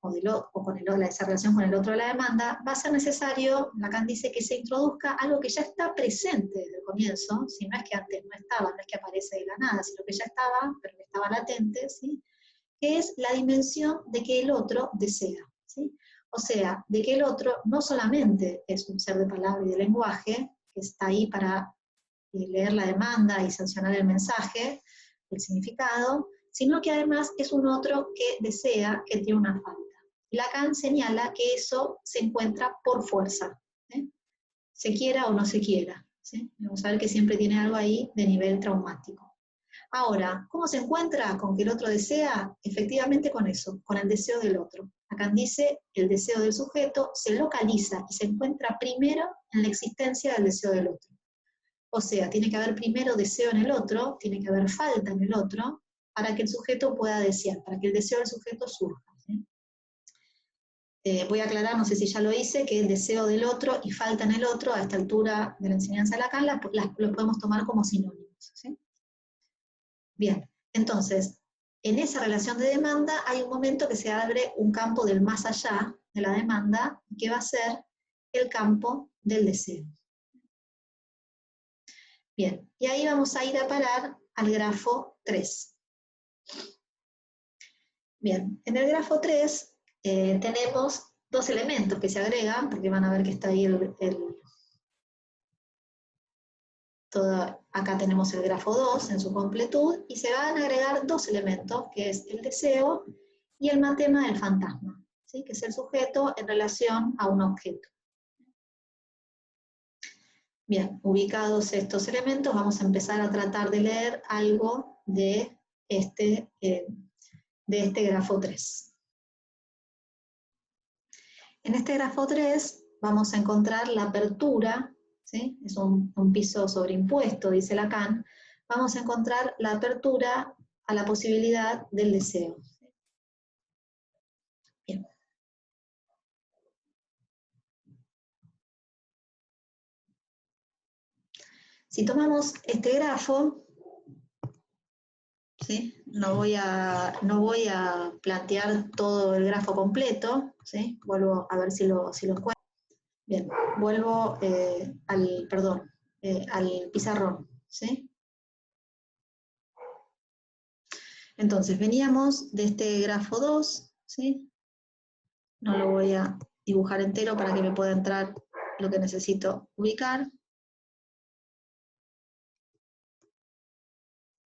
O con esa relación con el otro de la demanda, va a ser necesario, Lacan dice, que se introduzca algo que ya está presente desde el comienzo, ¿sí? No es que antes no estaba, no es que aparece de la nada, sino que ya estaba, pero que estaba latente, ¿sí? Que es la dimensión de que el otro desea, ¿sí? O sea, de que el otro no solamente es un ser de palabra y de lenguaje, que está ahí para leer la demanda y sancionar el mensaje, el significado, sino que además es un otro que desea, que tiene una falta. Y Lacan señala que eso se encuentra por fuerza, ¿sí? Se quiera o no se quiera, ¿sí? Vamos a ver que siempre tiene algo ahí de nivel traumático. Ahora, ¿cómo se encuentra con que el otro desea? Efectivamente con eso, con el deseo del otro. Lacan dice, el deseo del sujeto se localiza y se encuentra primero en la existencia del deseo del otro. O sea, tiene que haber primero deseo en el otro, tiene que haber falta en el otro, para que el sujeto pueda desear, para que el deseo del sujeto surja, ¿sí? Voy a aclarar, no sé si ya lo hice, que el deseo del otro y falta en el otro, a esta altura de la enseñanza de Lacan, los podemos tomar como sinónimos, ¿sí? Bien, entonces, en esa relación de demanda hay un momento que se abre un campo del más allá de la demanda, que va a ser el campo del deseo. Bien, y ahí vamos a ir a parar al grafo 3. Bien, en el grafo 3 tenemos dos elementos que se agregan, porque van a ver que está ahí acá tenemos el grafo 2 en su completud, y se van a agregar dos elementos, que es el deseo y el matema del fantasma, ¿sí? Que es el sujeto en relación a un objeto. Bien, ubicados estos elementos, vamos a empezar a tratar de leer algo de este grafo 3. En este grafo 3 vamos a encontrar la apertura, ¿sí? Es un piso sobreimpuesto, dice Lacan. Vamos a encontrar la apertura a la posibilidad del deseo. Bien. Si tomamos este grafo, ¿sí? No voy a plantear todo el grafo completo, ¿sí? Vuelvo a ver si lo encuentro. Bien, vuelvo al pizarrón, ¿sí? Entonces, veníamos de este grafo 2, ¿sí? No lo voy a dibujar entero para que me pueda entrar lo que necesito ubicar.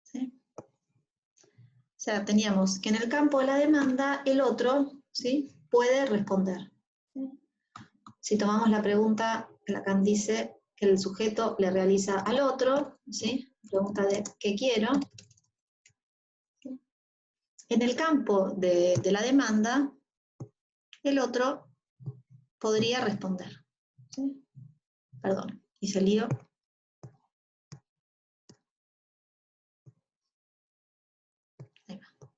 ¿Sí? O sea, teníamos que en el campo de la demanda el otro, ¿sí? Puede responder. ¿Sí? Si tomamos la pregunta, Lacan dice que el sujeto le realiza al otro, ¿sí? Pregunta de ¿qué quiero? ¿Sí? En el campo de la demanda, el otro podría responder. ¿Sí? Perdón, hice lío. Ahí va.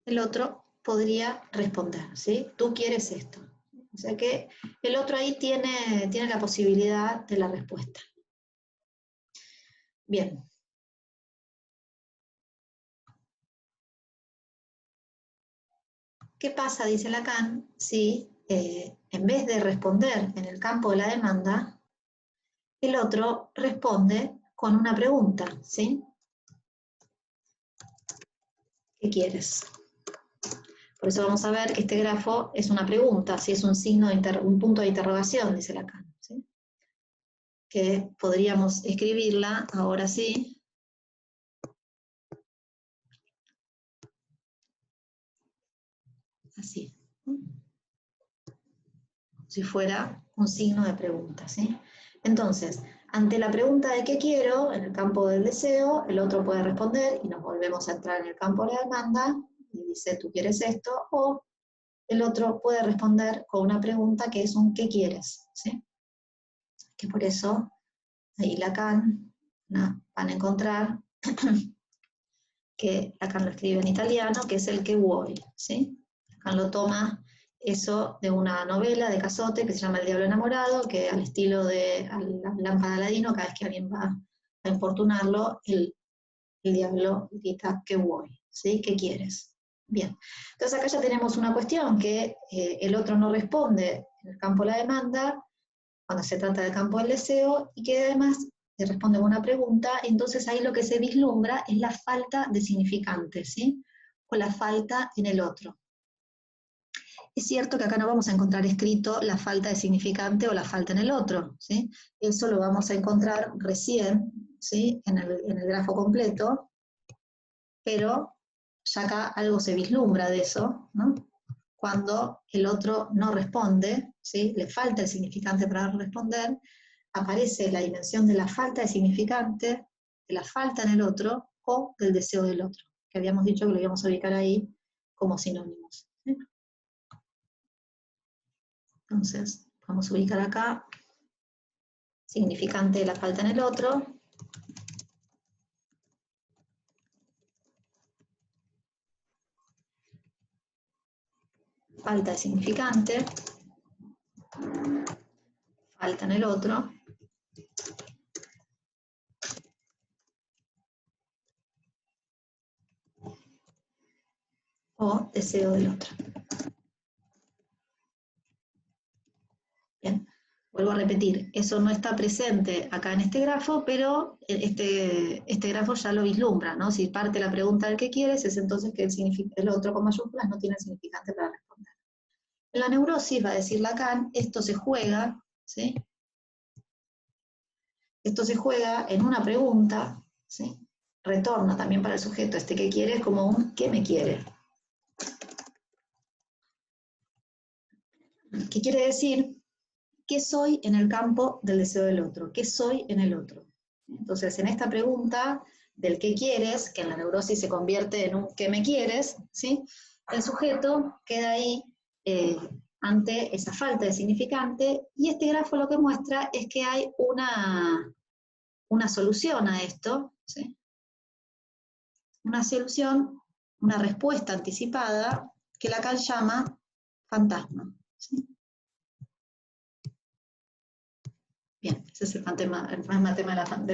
El otro podría responder, ¿sí? Tú quieres esto. O sea que el otro ahí tiene la posibilidad de la respuesta. Bien. ¿Qué pasa, dice Lacan, si en vez de responder en el campo de la demanda, el otro responde con una pregunta, ¿sí? ¿Qué quieres? Por eso vamos a ver que este grafo es una pregunta, ¿sí? Es un signo un punto de interrogación, dice Lacan, ¿sí? Que podríamos escribirla, ahora sí, así, ¿no? Si fuera un signo de pregunta, ¿sí? Entonces, ante la pregunta de qué quiero, en el campo del deseo, el otro puede responder y nos volvemos a entrar en el campo de la demanda y dice, ¿tú quieres esto? O el otro puede responder con una pregunta que es un ¿qué quieres? ¿Sí? Que por eso, ahí Lacan, van a encontrar que Lacan lo escribe en italiano, que es el che vuoi, ¿sí? Lacan lo toma eso de una novela de Cazotte que se llama El diablo enamorado, que al estilo de la lámpara de Aladino, cada vez que alguien va a importunarlo, el diablo grita che vuoi, ¿sí? ¿Qué quieres? Bien, entonces acá ya tenemos una cuestión, que el otro no responde en el campo de la demanda, cuando se trata del campo del deseo, y que además le responde con una pregunta, entonces ahí lo que se vislumbra es la falta de significante, ¿sí? O la falta en el otro. Es cierto que acá no vamos a encontrar escrito la falta de significante o la falta en el otro, ¿sí? Eso lo vamos a encontrar recién, ¿sí? En el grafo completo, pero ya acá algo se vislumbra de eso, ¿no? Cuando el otro no responde, ¿sí? Le falta el significante para responder, aparece la dimensión de la falta de significante, de la falta en el otro o del deseo del otro, que habíamos dicho que lo íbamos a ubicar ahí como sinónimos. ¿Sí? Entonces, vamos a ubicar acá significante de la falta en el otro. Falta de significante. Falta en el otro. O deseo del otro. Bien, vuelvo a repetir, eso no está presente acá en este grafo, pero este grafo ya lo vislumbra, ¿no? Si parte la pregunta del que quieres, es entonces que el otro con mayúsculas no tiene significante para responder. En la neurosis, va a decir Lacan, esto se juega, ¿sí? Esto se juega en una pregunta, ¿sí? Retorna también para el sujeto este que quiere como un ¿qué me quiere? ¿Qué quiere decir? ¿Qué soy en el campo del deseo del otro? ¿Qué soy en el otro? Entonces, en esta pregunta del qué quieres, que en la neurosis se convierte en un ¿qué me quieres?, ¿sí? El sujeto queda ahí ante esa falta de significante, y este grafo lo que muestra es que hay una solución a esto, ¿sí? Una solución, una respuesta anticipada, que Lacan llama fantasma, ¿sí? Bien, ese es el tema del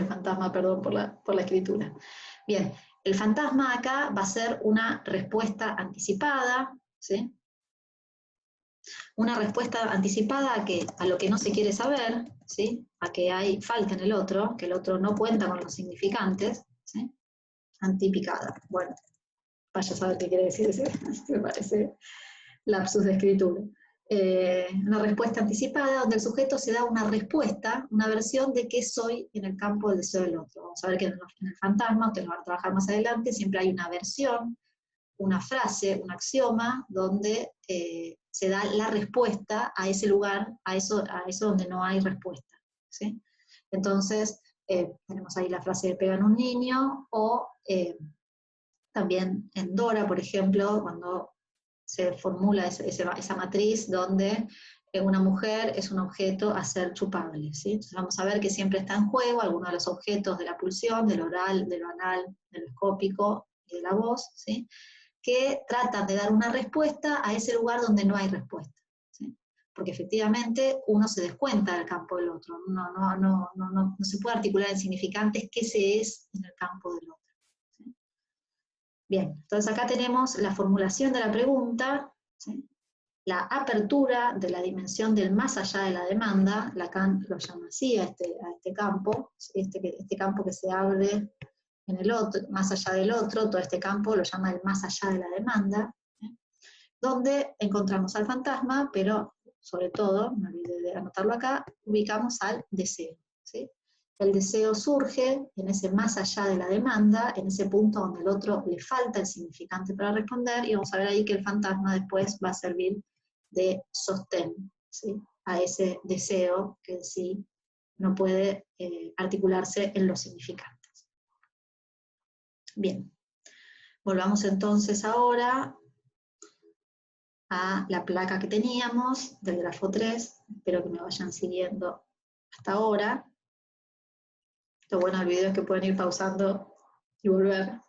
fantasma, perdón por la escritura. Bien, el fantasma acá va a ser una respuesta anticipada, ¿sí? Una respuesta anticipada a ¿qué? A lo que no se quiere saber, ¿sí? A que hay falta en el otro, que el otro no cuenta con los significantes, ¿sí? Antipicada. Bueno, vaya a saber qué quiere decir ese, me parece lapsus de escritura. Una respuesta anticipada donde el sujeto se da una respuesta, una versión de qué soy en el campo del deseo del otro. Vamos a ver que en el fantasma, ustedes lo van a trabajar más adelante, siempre hay una versión, una frase, un axioma, donde se da la respuesta a ese lugar, a eso donde no hay respuesta, ¿sí? Entonces, tenemos ahí la frase de pegan un niño, o también en Dora, por ejemplo, cuando se formula esa matriz donde una mujer es un objeto a ser chupable, ¿sí? Entonces vamos a ver que siempre está en juego alguno de los objetos de la pulsión, del oral, de lo anal, de lo escópico y de la voz, ¿sí? Que tratan de dar una respuesta a ese lugar donde no hay respuesta, ¿sí? Porque efectivamente uno se descuenta del campo del otro, no se puede articular en significantes qué se es en el campo del otro. ¿Sí? Bien, entonces acá tenemos la formulación de la pregunta, ¿sí? La apertura de la dimensión del más allá de la demanda, Lacan lo llama así a este campo, ¿sí? Este campo que se abre en el otro, más allá del otro, todo este campo lo llama el más allá de la demanda, ¿sí? Donde encontramos al fantasma, pero sobre todo, me olvidé de anotarlo acá, ubicamos al deseo, ¿sí? El deseo surge en ese más allá de la demanda, en ese punto donde el otro le falta el significante para responder, y vamos a ver ahí que el fantasma después va a servir de sostén, ¿sí? A ese deseo que en sí no puede articularse en los significantes. Bien, volvamos entonces ahora a la placa que teníamos del grafo 3, espero que me vayan siguiendo hasta ahora. Lo bueno del video es que pueden ir pausando y volver.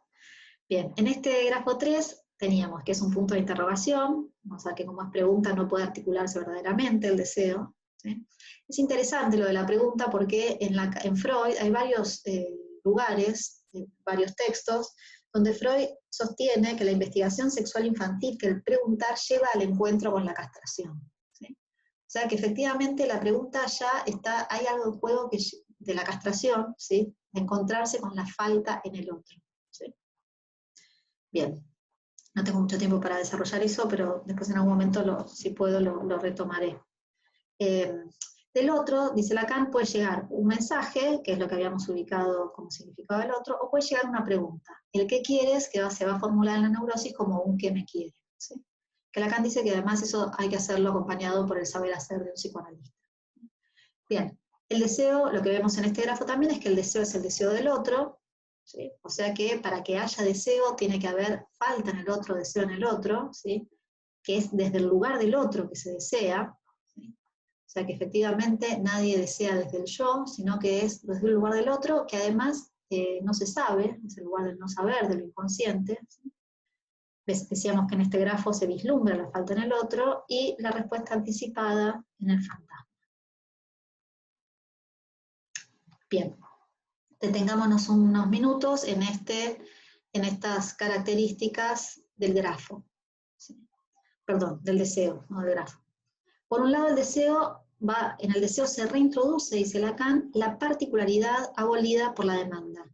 Bien, en este grafo 3 teníamos que es un punto de interrogación, o sea que como es pregunta no puede articularse verdaderamente el deseo, ¿sí? Es interesante lo de la pregunta porque en Freud hay varios lugares, varios textos, donde Freud sostiene que la investigación sexual infantil, que el preguntar lleva al encuentro con la castración, ¿sí? O sea que efectivamente la pregunta ya está, hay algo en juego de la castración, ¿sí? De encontrarse con la falta en el otro, ¿sí? Bien, no tengo mucho tiempo para desarrollar eso, pero después en algún momento, si puedo, lo retomaré. Del otro, dice Lacan, puede llegar un mensaje, que es lo que habíamos ubicado como significado del otro, o puede llegar una pregunta. El qué quieres, que se va a formular en la neurosis como un qué me quiere, ¿sí? Que Lacan dice que además eso hay que hacerlo acompañado por el saber hacer de un psicoanalista. Bien, el deseo, lo que vemos en este grafo también es que el deseo es el deseo del otro, ¿sí? O sea que para que haya deseo tiene que haber falta en el otro, deseo en el otro, ¿sí? Que es desde el lugar del otro que se desea, ¿sí? O sea que efectivamente nadie desea desde el yo, sino que es desde el lugar del otro, que además no se sabe, es el lugar del no saber, de lo inconsciente, ¿sí? Decíamos que en este grafo se vislumbra la falta en el otro y la respuesta anticipada en el fantasma. Bien, detengámonos unos minutos en estas características del grafo, ¿sí? Perdón, del deseo, no del grafo. Por un lado, en el deseo se reintroduce, dice Lacan, la particularidad abolida por la demanda.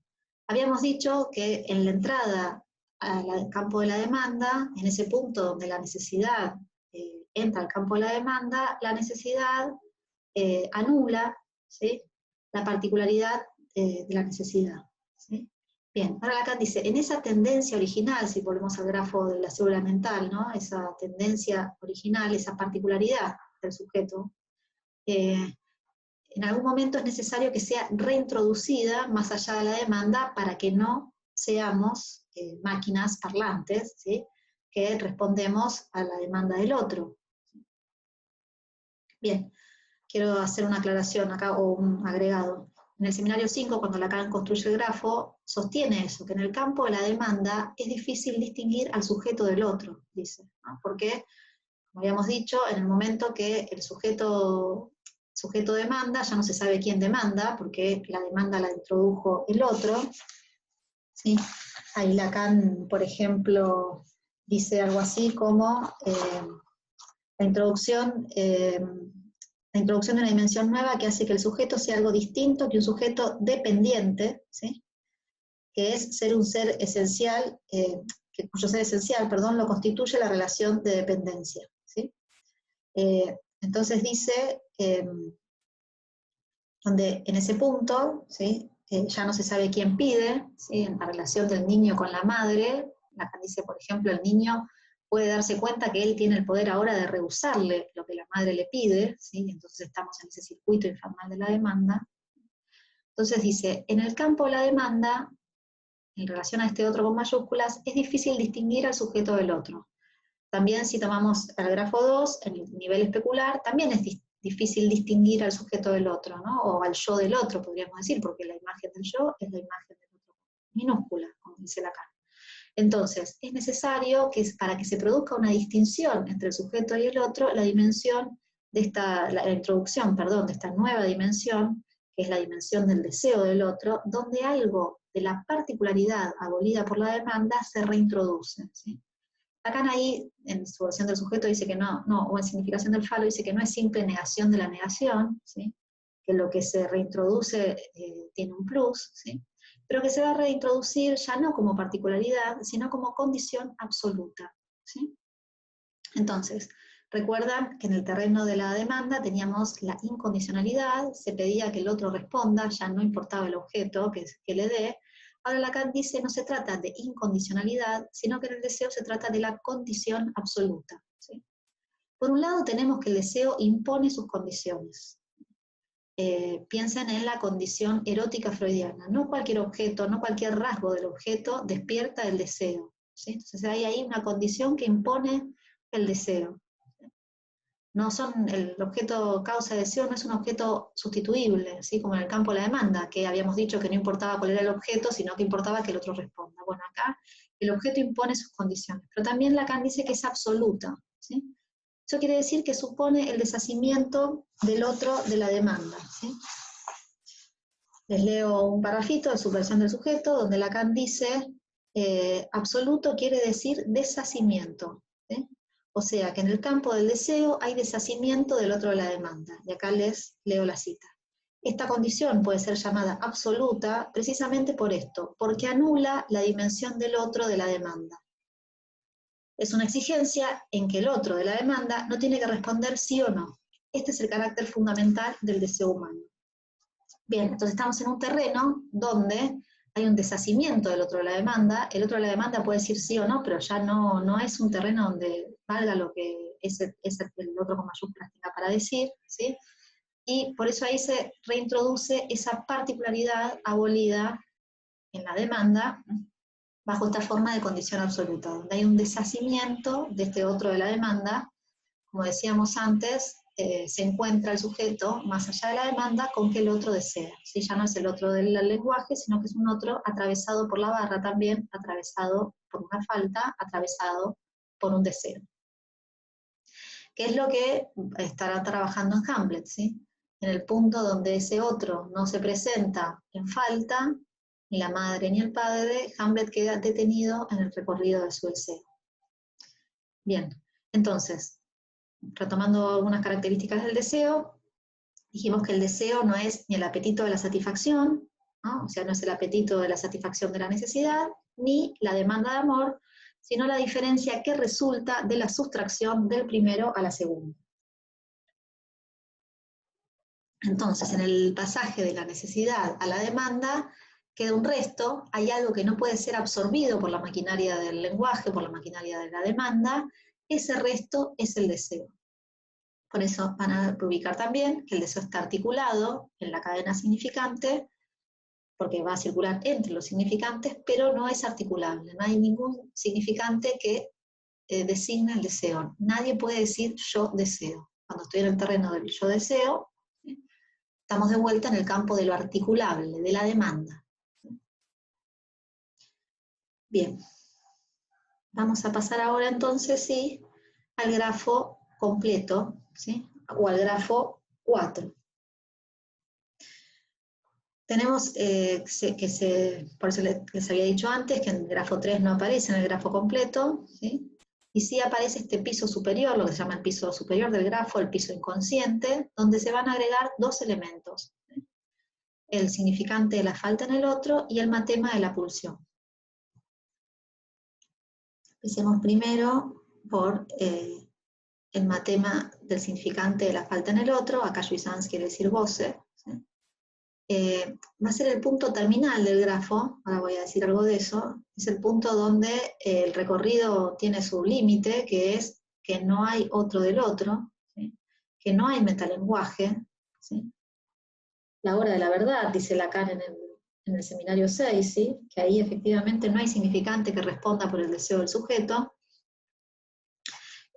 Habíamos dicho que en la entrada al campo de la demanda, en ese punto donde la necesidad entra al campo de la demanda, la necesidad anula, ¿sí? la particularidad de la necesidad. ¿Sí? Bien, ahora Lacan dice, en esa tendencia original, si volvemos al grafo de la célula mental, ¿no? Esa tendencia original, esa particularidad del sujeto, en algún momento es necesario que sea reintroducida más allá de la demanda para que no seamos máquinas parlantes, ¿sí? Que respondemos a la demanda del otro. Bien, quiero hacer una aclaración acá, o un agregado. En el seminario 5, cuando Lacan construye el grafo, sostiene eso, que en el campo de la demanda es difícil distinguir al sujeto del otro, dice, ¿no? Porque, como habíamos dicho, en el momento que el sujeto demanda, ya no se sabe quién demanda, porque la demanda la introdujo el otro, ¿sí? Ahí Lacan, por ejemplo, dice algo así como la introducción de una dimensión nueva que hace que el sujeto sea algo distinto que un sujeto dependiente, ¿sí? Que es ser un ser esencial, cuyo ser esencial, perdón, lo constituye la relación de dependencia, ¿sí? Entonces dice, donde en ese punto, ¿sí? Ya no se sabe quién pide, ¿sí? En la relación del niño con la madre, Lacan dice, por ejemplo, el niño puede darse cuenta que él tiene el poder ahora de rehusarle lo que la madre le pide, ¿sí? Entonces estamos en ese circuito informal de la demanda. Entonces dice, en el campo de la demanda, en relación a este otro con mayúsculas, es difícil distinguir al sujeto del otro. También si tomamos el grafo 2, en el nivel especular, también es difícil distinguir al sujeto del otro, ¿no? O al yo del otro, podríamos decir, porque la imagen del yo es la imagen del otro, minúscula, como dice Lacan. Entonces, es necesario que para que se produzca una distinción entre el sujeto y el otro, la dimensión de la introducción, perdón, de esta nueva dimensión, que es la dimensión del deseo del otro, donde algo de la particularidad abolida por la demanda se reintroduce, ¿sí? Lacan ahí, en su versión del sujeto, dice que no, o en significación del falo, dice que no es simple negación de la negación, ¿sí? Que lo que se reintroduce tiene un plus, ¿sí? Pero que se va a reintroducir ya no como particularidad, sino como condición absoluta, ¿sí? Entonces, recuerdan que en el terreno de la demanda teníamos la incondicionalidad, se pedía que el otro responda, ya no importaba el objeto que le dé. Ahora Lacan dice, no se trata de incondicionalidad, sino que en el deseo se trata de la condición absoluta, ¿sí? Por un lado tenemos que el deseo impone sus condiciones. Piensen en la condición erótica freudiana. No cualquier objeto, no cualquier rasgo del objeto despierta el deseo, ¿sí? Entonces hay ahí una condición que impone el deseo. No son, el objeto causa de deseo no es un objeto sustituible, ¿sí? Como en el campo de la demanda, que habíamos dicho que no importaba cuál era el objeto, sino que importaba que el otro responda. Bueno, acá el objeto impone sus condiciones, pero también Lacan dice que es absoluta, ¿sí? Eso quiere decir que supone el deshacimiento del otro de la demanda, ¿sí? Les leo un parrafito de su versión del sujeto, donde Lacan dice, absoluto quiere decir deshacimiento, ¿sí? O sea, que en el campo del deseo hay deshacimiento del otro de la demanda. Y acá les leo la cita. Esta condición puede ser llamada absoluta precisamente por esto, porque anula la dimensión del otro de la demanda. Es una exigencia en que el otro de la demanda no tiene que responder sí o no. Este es el carácter fundamental del deseo humano. Bien, entonces estamos en un terreno donde hay un deshacimiento del otro de la demanda. El otro de la demanda puede decir sí o no, pero ya no es un terreno donde valga lo que el otro con mayúsculas tenga para decir, ¿sí? Y por eso ahí se reintroduce esa particularidad abolida en la demanda bajo esta forma de condición absoluta, donde hay un deshacimiento de este otro de la demanda. Como decíamos antes, se encuentra el sujeto más allá de la demanda con que el otro desea, ¿sí? Ya no es el otro del lenguaje, sino que es un otro atravesado por la barra también, atravesado por una falta, atravesado por un deseo. ¿Qué es lo que estará trabajando en Hamlet, ¿sí? En el punto donde ese otro no se presenta en falta, ni la madre ni el padre, Hamlet queda detenido en el recorrido de su deseo. Bien, entonces, retomando algunas características del deseo, dijimos que el deseo no es ni el apetito de la satisfacción, ¿no? O sea, no es el apetito de la satisfacción de la necesidad, ni la demanda de amor, sino la diferencia que resulta de la sustracción del primero a la segunda. Entonces, en el pasaje de la necesidad a la demanda, queda un resto, hay algo que no puede ser absorbido por la maquinaria del lenguaje, por la maquinaria de la demanda, ese resto es el deseo. Por eso van a ubicar también que el deseo está articulado en la cadena significante, porque va a circular entre los significantes, pero no es articulable, no hay ningún significante que designe el deseo. Nadie puede decir yo deseo. Cuando estoy en el terreno del yo deseo, estamos de vuelta en el campo de lo articulable, de la demanda. Bien, vamos a pasar ahora entonces, sí, al grafo completo, ¿sí? O al grafo 4. Tenemos por eso les había dicho antes que en el grafo 3 no aparece en el grafo completo, ¿sí? Y sí aparece este piso superior, lo que se llama el piso superior del grafo, el piso inconsciente, donde se van a agregar dos elementos, ¿sí? El significante de la falta en el otro y el matema de la pulsión. Empecemos primero por el matema del significante de la falta en el otro, acá jouissance quiere decir goce, ¿sí? Va a ser el punto terminal del grafo, ahora voy a decir algo de eso, es el punto donde el recorrido tiene su límite, que es que no hay otro del otro, ¿sí? Que no hay metalenguaje, ¿sí? La hora de la verdad, dice Lacan en el seminario 6, ¿sí? Que ahí efectivamente no hay significante que responda por el deseo del sujeto.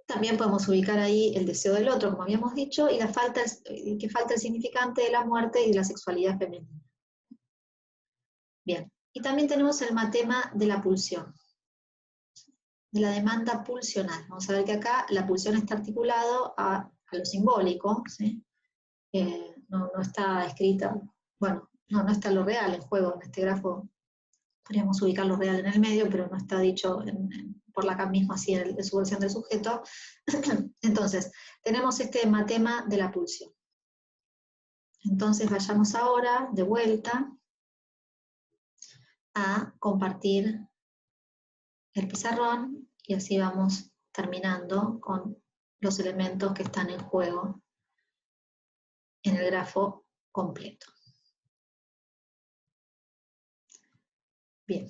También podemos ubicar ahí el deseo del otro, como habíamos dicho, y que falta el significante de la muerte y de la sexualidad femenina. Bien, y también tenemos el matema de la pulsión, de la demanda pulsional. Vamos a ver que acá la pulsión está articulado a lo simbólico, ¿sí? No está escrita, bueno, no está lo real en juego en este grafo. Podríamos ubicar lo real en el medio, pero no está dicho por Lacan mismo así en su versión del sujeto. Entonces, tenemos este matema de la pulsión. Entonces vayamos ahora de vuelta a compartir el pizarrón y así vamos terminando con los elementos que están en juego en el grafo completo. Bien.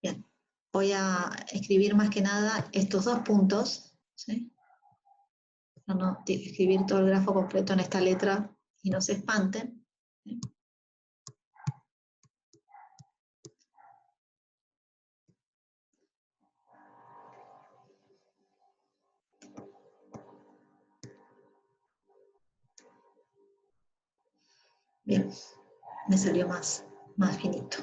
Bien, voy a escribir más que nada estos dos puntos, ¿sí? No escribir todo el grafo completo en esta letra y no se espanten, ¿sí? Bien, me salió más finito.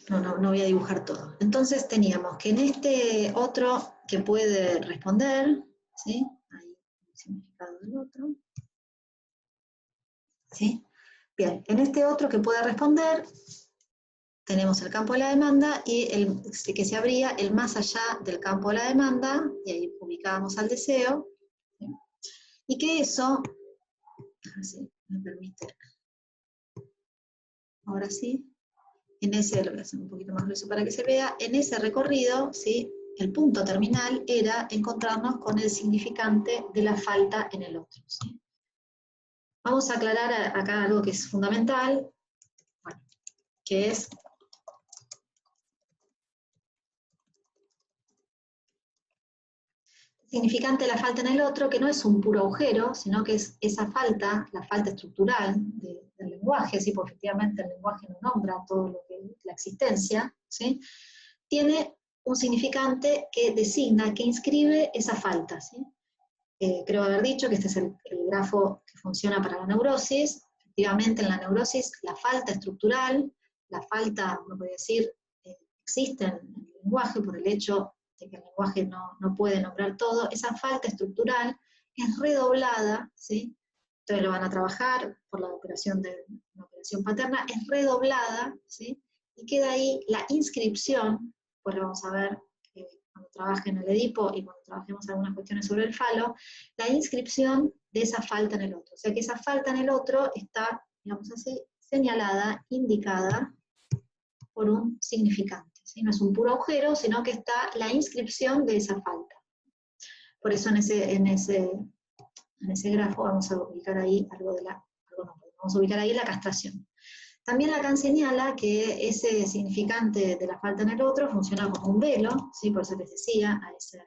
No voy a dibujar todo. Entonces teníamos que en este otro que puede responder, ¿sí? Ahí el significado del otro. ¿Sí? Bien, en este otro que puede responder, tenemos el campo de la demanda y que se abría el más allá del campo de la demanda, y ahí ubicábamos al deseo, ¿sí? Y que eso, así me permite, ahora sí, en ese, lo voy a hacer un poquito más grueso para que se vea, en ese recorrido, ¿sí? El punto terminal era encontrarnos con el significante de la falta en el otro, ¿sí? Vamos a aclarar acá algo que es fundamental, bueno, que es significante de la falta en el otro, que no es un puro agujero, sino que es esa falta, la falta estructural del lenguaje, ¿sí? Porque efectivamente el lenguaje no nombra todo lo que es la existencia, ¿sí? Tiene un significante que designa, que inscribe esa falta, ¿sí? Creo haber dicho que este es el grafo que funciona para la neurosis. Efectivamente, en la neurosis, la falta estructural, la falta, uno puede decir, existe en el lenguaje por el hecho de que el lenguaje no puede nombrar todo. Esa falta estructural es redoblada, ¿sí? Entonces lo van a trabajar por la operación paterna, es redoblada, ¿sí? Y queda ahí la inscripción, pues lo vamos a ver cuando trabaje en el Edipo y cuando trabajemos algunas cuestiones sobre el falo, la inscripción de esa falta en el otro. O sea que esa falta en el otro está, digamos así, señalada, indicada por un significante, ¿sí? No es un puro agujero, sino que está la inscripción de esa falta. Por eso en ese grafo vamos a ubicar ahí vamos a ubicar ahí la castración. También Lacan señala que ese significante de la falta en el otro funciona como un velo, ¿sí? Por eso les decía, a esa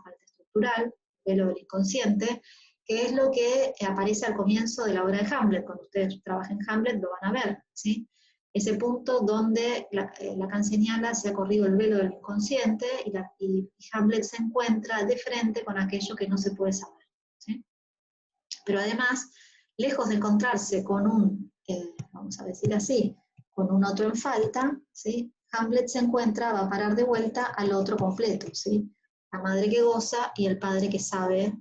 falta estructural, velo del inconsciente, que es lo que aparece al comienzo de la obra de Hamlet. Cuando ustedes trabajen Hamlet lo van a ver, ¿sí? Ese punto donde Lacan señala se ha corrido el velo del inconsciente y Hamlet se encuentra de frente con aquello que no se puede saber, ¿sí? Pero además, lejos de encontrarse con vamos a decir así, con un otro en falta, ¿sí? Hamlet se encuentra, va a parar de vuelta al otro completo, ¿sí? La madre que goza y el padre que sabe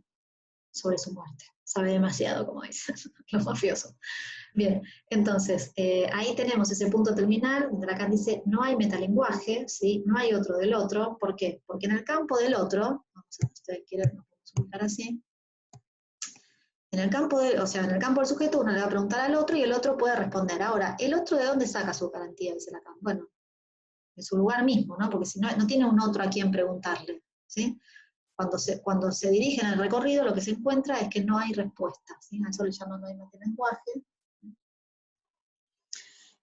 sobre su muerte. Sabe demasiado, como dicen los mafiosos. Bien, entonces, ahí tenemos ese punto terminal, donde Lacan dice, no hay metalenguaje, ¿sí? No hay otro del otro. ¿Por qué? Porque en el campo del otro, vamos a ver si ustedes quieren, nos podemos ubicar así, en el campo del sujeto uno le va a preguntar al otro y el otro puede responder. Ahora, ¿el otro de dónde saca su garantía? Dice Lacan. Bueno, de su lugar mismo, ¿no? Porque si no tiene un otro a quien preguntarle, ¿sí? Cuando se dirige en el recorrido, lo que se encuentra es que no hay respuesta, ¿sí? A eso le llaman no hay metalenguaje.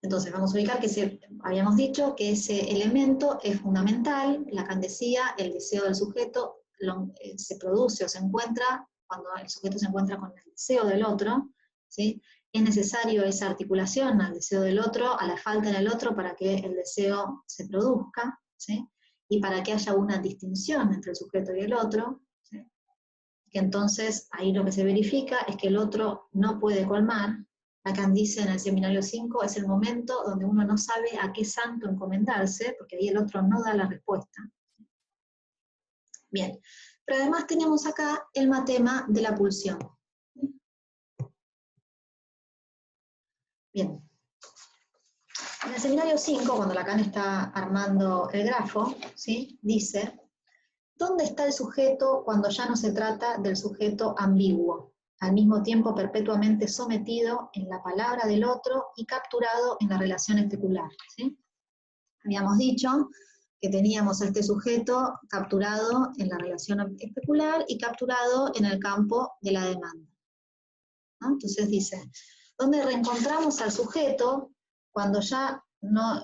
Entonces vamos a ubicar que habíamos dicho que ese elemento es fundamental. Lacan decía, el deseo del sujeto se produce o se encuentra cuando el sujeto se encuentra con el deseo del otro, ¿sí? Es necesario esa articulación al deseo del otro, a la falta en el otro, para que el deseo se produzca, ¿sí? Y para que haya una distinción entre el sujeto y el otro, ¿sí? Que entonces ahí lo que se verifica es que el otro no puede colmar. Lacan dice en el seminario 5, es el momento donde uno no sabe a qué santo encomendarse, porque ahí el otro no da la respuesta. Bien, pero además tenemos acá el matema de la pulsión. Bien. En el seminario 5, cuando Lacan está armando el grafo, ¿sí? Dice, ¿dónde está el sujeto cuando ya no se trata del sujeto ambiguo, al mismo tiempo perpetuamente sometido en la palabra del otro y capturado en la relación especular? ¿Sí? Habíamos dicho que teníamos a este sujeto capturado en la relación especular y capturado en el campo de la demanda, ¿no? Entonces dice, ¿dónde reencontramos al sujeto cuando ya no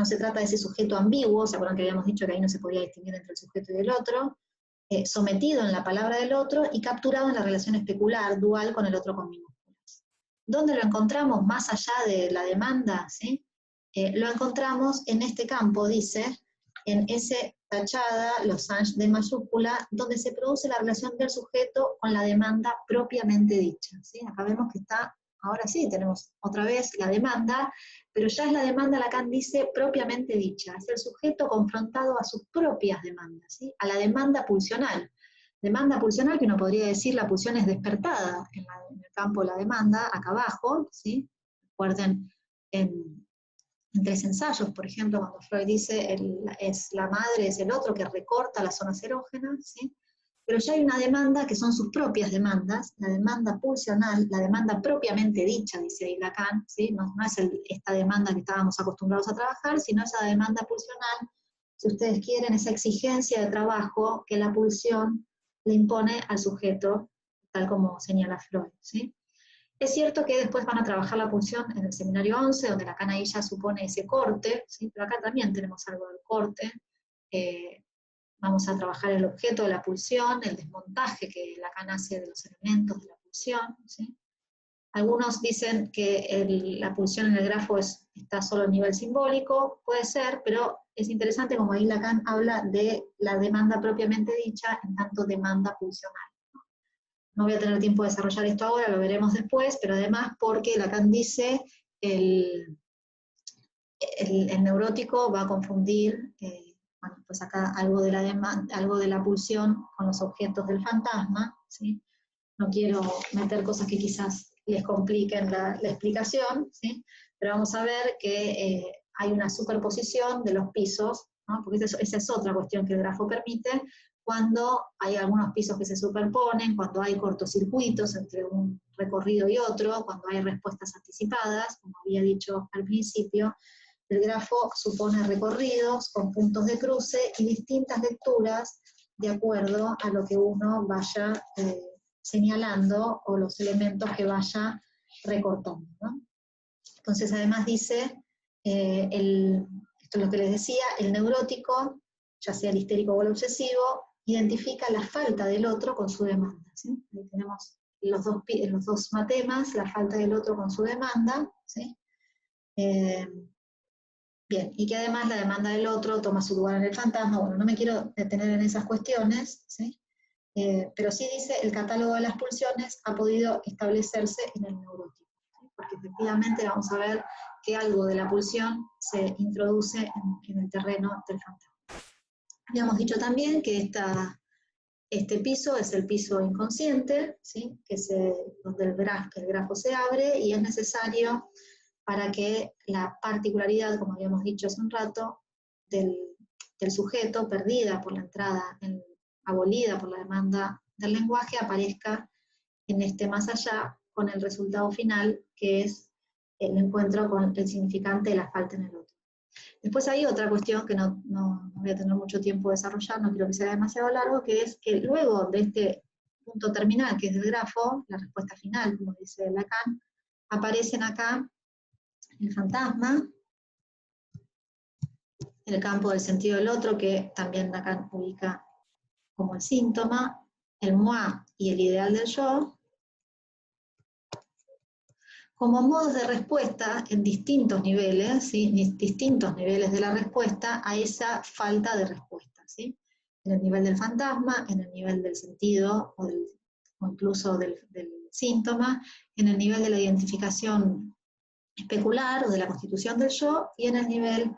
se trata de ese sujeto ambiguo? ¿Se acuerdan que habíamos dicho que ahí no se podía distinguir entre el sujeto y el otro? Sometido en la palabra del otro y capturado en la relación especular, dual con el otro con minúsculas. ¿Dónde lo encontramos más allá de la demanda? ¿Sí? Lo encontramos en este campo, dice, en ese tachada, los Losange de mayúscula, donde se produce la relación del sujeto con la demanda propiamente dicha, ¿sí? Acá vemos que está, ahora sí, tenemos otra vez la demanda, pero ya es la demanda, Lacan dice, propiamente dicha, es el sujeto confrontado a sus propias demandas, ¿sí? A la demanda pulsional. Demanda pulsional que uno podría decir la pulsión es despertada en el campo de la demanda, acá abajo, ¿sí? Recuerden, en 3 ensayos, por ejemplo, cuando Freud dice es la madre, es el otro que recorta las zonas erógenas, ¿sí? Pero ya hay una demanda que son sus propias demandas, la demanda pulsional, la demanda propiamente dicha, dice ahí Lacan, ¿sí? No es esta demanda que estábamos acostumbrados a trabajar, sino esa demanda pulsional, si ustedes quieren, esa exigencia de trabajo que la pulsión le impone al sujeto, tal como señala Freud, ¿sí? Es cierto que después van a trabajar la pulsión en el seminario 11, donde Lacan ahí ya supone ese corte, ¿sí? Pero acá también tenemos algo del corte. Vamos a trabajar el objeto de la pulsión, el desmontaje que Lacan hace de los elementos de la pulsión, ¿sí? Algunos dicen que la pulsión en el grafo está solo a nivel simbólico, puede ser, pero es interesante como ahí Lacan habla de la demanda propiamente dicha en tanto demanda pulsional. No voy a tener tiempo de desarrollar esto ahora, lo veremos después, pero además porque Lacan dice el neurótico va a confundir, bueno, pues acá algo de la pulsión con los objetos del fantasma, ¿sí? No quiero meter cosas que quizás les compliquen la explicación, ¿sí? Pero vamos a ver que hay una superposición de los pisos, ¿no? Porque esa es otra cuestión que el grafo permite, cuando hay algunos pisos que se superponen, cuando hay cortocircuitos entre un recorrido y otro, cuando hay respuestas anticipadas, como había dicho al principio. El grafo supone recorridos con puntos de cruce y distintas lecturas de acuerdo a lo que uno vaya señalando o los elementos que vaya recortando, ¿no? Entonces, además dice, esto es lo que les decía, el neurótico, ya sea el histérico o el obsesivo, identifica la falta del otro con su demanda, ¿sí? Ahí tenemos los dos matemas, la falta del otro con su demanda, ¿sí? Bien, y que además la demanda del otro toma su lugar en el fantasma. Bueno, no me quiero detener en esas cuestiones, ¿sí? Pero sí dice, el catálogo de las pulsiones ha podido establecerse en el neurótico, ¿sí? Porque efectivamente vamos a ver que algo de la pulsión se introduce en el terreno del fantasma. Habíamos dicho también que este piso es el piso inconsciente, ¿sí? Donde el grafo se abre y es necesario para que la particularidad, como habíamos dicho hace un rato, del sujeto perdida por la entrada, abolida por la demanda del lenguaje, aparezca en este más allá con el resultado final, que es el encuentro con el significante de la falta en el otro. Después hay otra cuestión que no voy a tener mucho tiempo de desarrollar, no quiero que sea demasiado largo, que es que luego de este punto terminal, que es el grafo, la respuesta final, como dice Lacan, aparecen acá el fantasma, el campo del sentido del otro, que también Lacan ubica como el síntoma, el moi y el ideal del yo, como modos de respuesta en distintos niveles, ¿sí? Distintos niveles de la respuesta a esa falta de respuesta, ¿sí? En el nivel del fantasma, en el nivel del sentido o incluso del síntoma, en el nivel de la identificación especular o de la constitución del yo, y en el nivel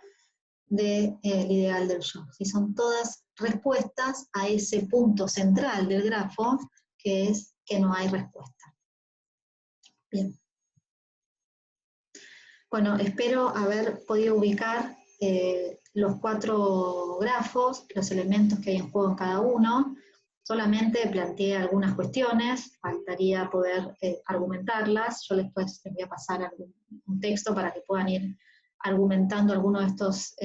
del ideal del yo. ¿Sí? Son todas respuestas a ese punto central del grafo, que es que no hay respuesta. Bien. Bueno, espero haber podido ubicar los 4 grafos, los elementos que hay en juego en cada uno. Solamente planteé algunas cuestiones, faltaría poder argumentarlas. Yo después les voy a pasar un texto para que puedan ir argumentando algunos de estos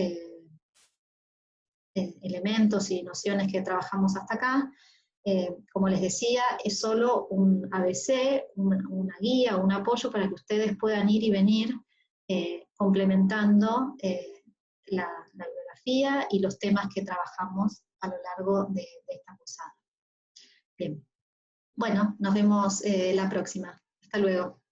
elementos y nociones que trabajamos hasta acá. Como les decía, es solo un ABC, una guía, un apoyo para que ustedes puedan ir y venir complementando la bibliografía y los temas que trabajamos a lo largo de esta cursada. Bien. Bueno, nos vemos la próxima. Hasta luego.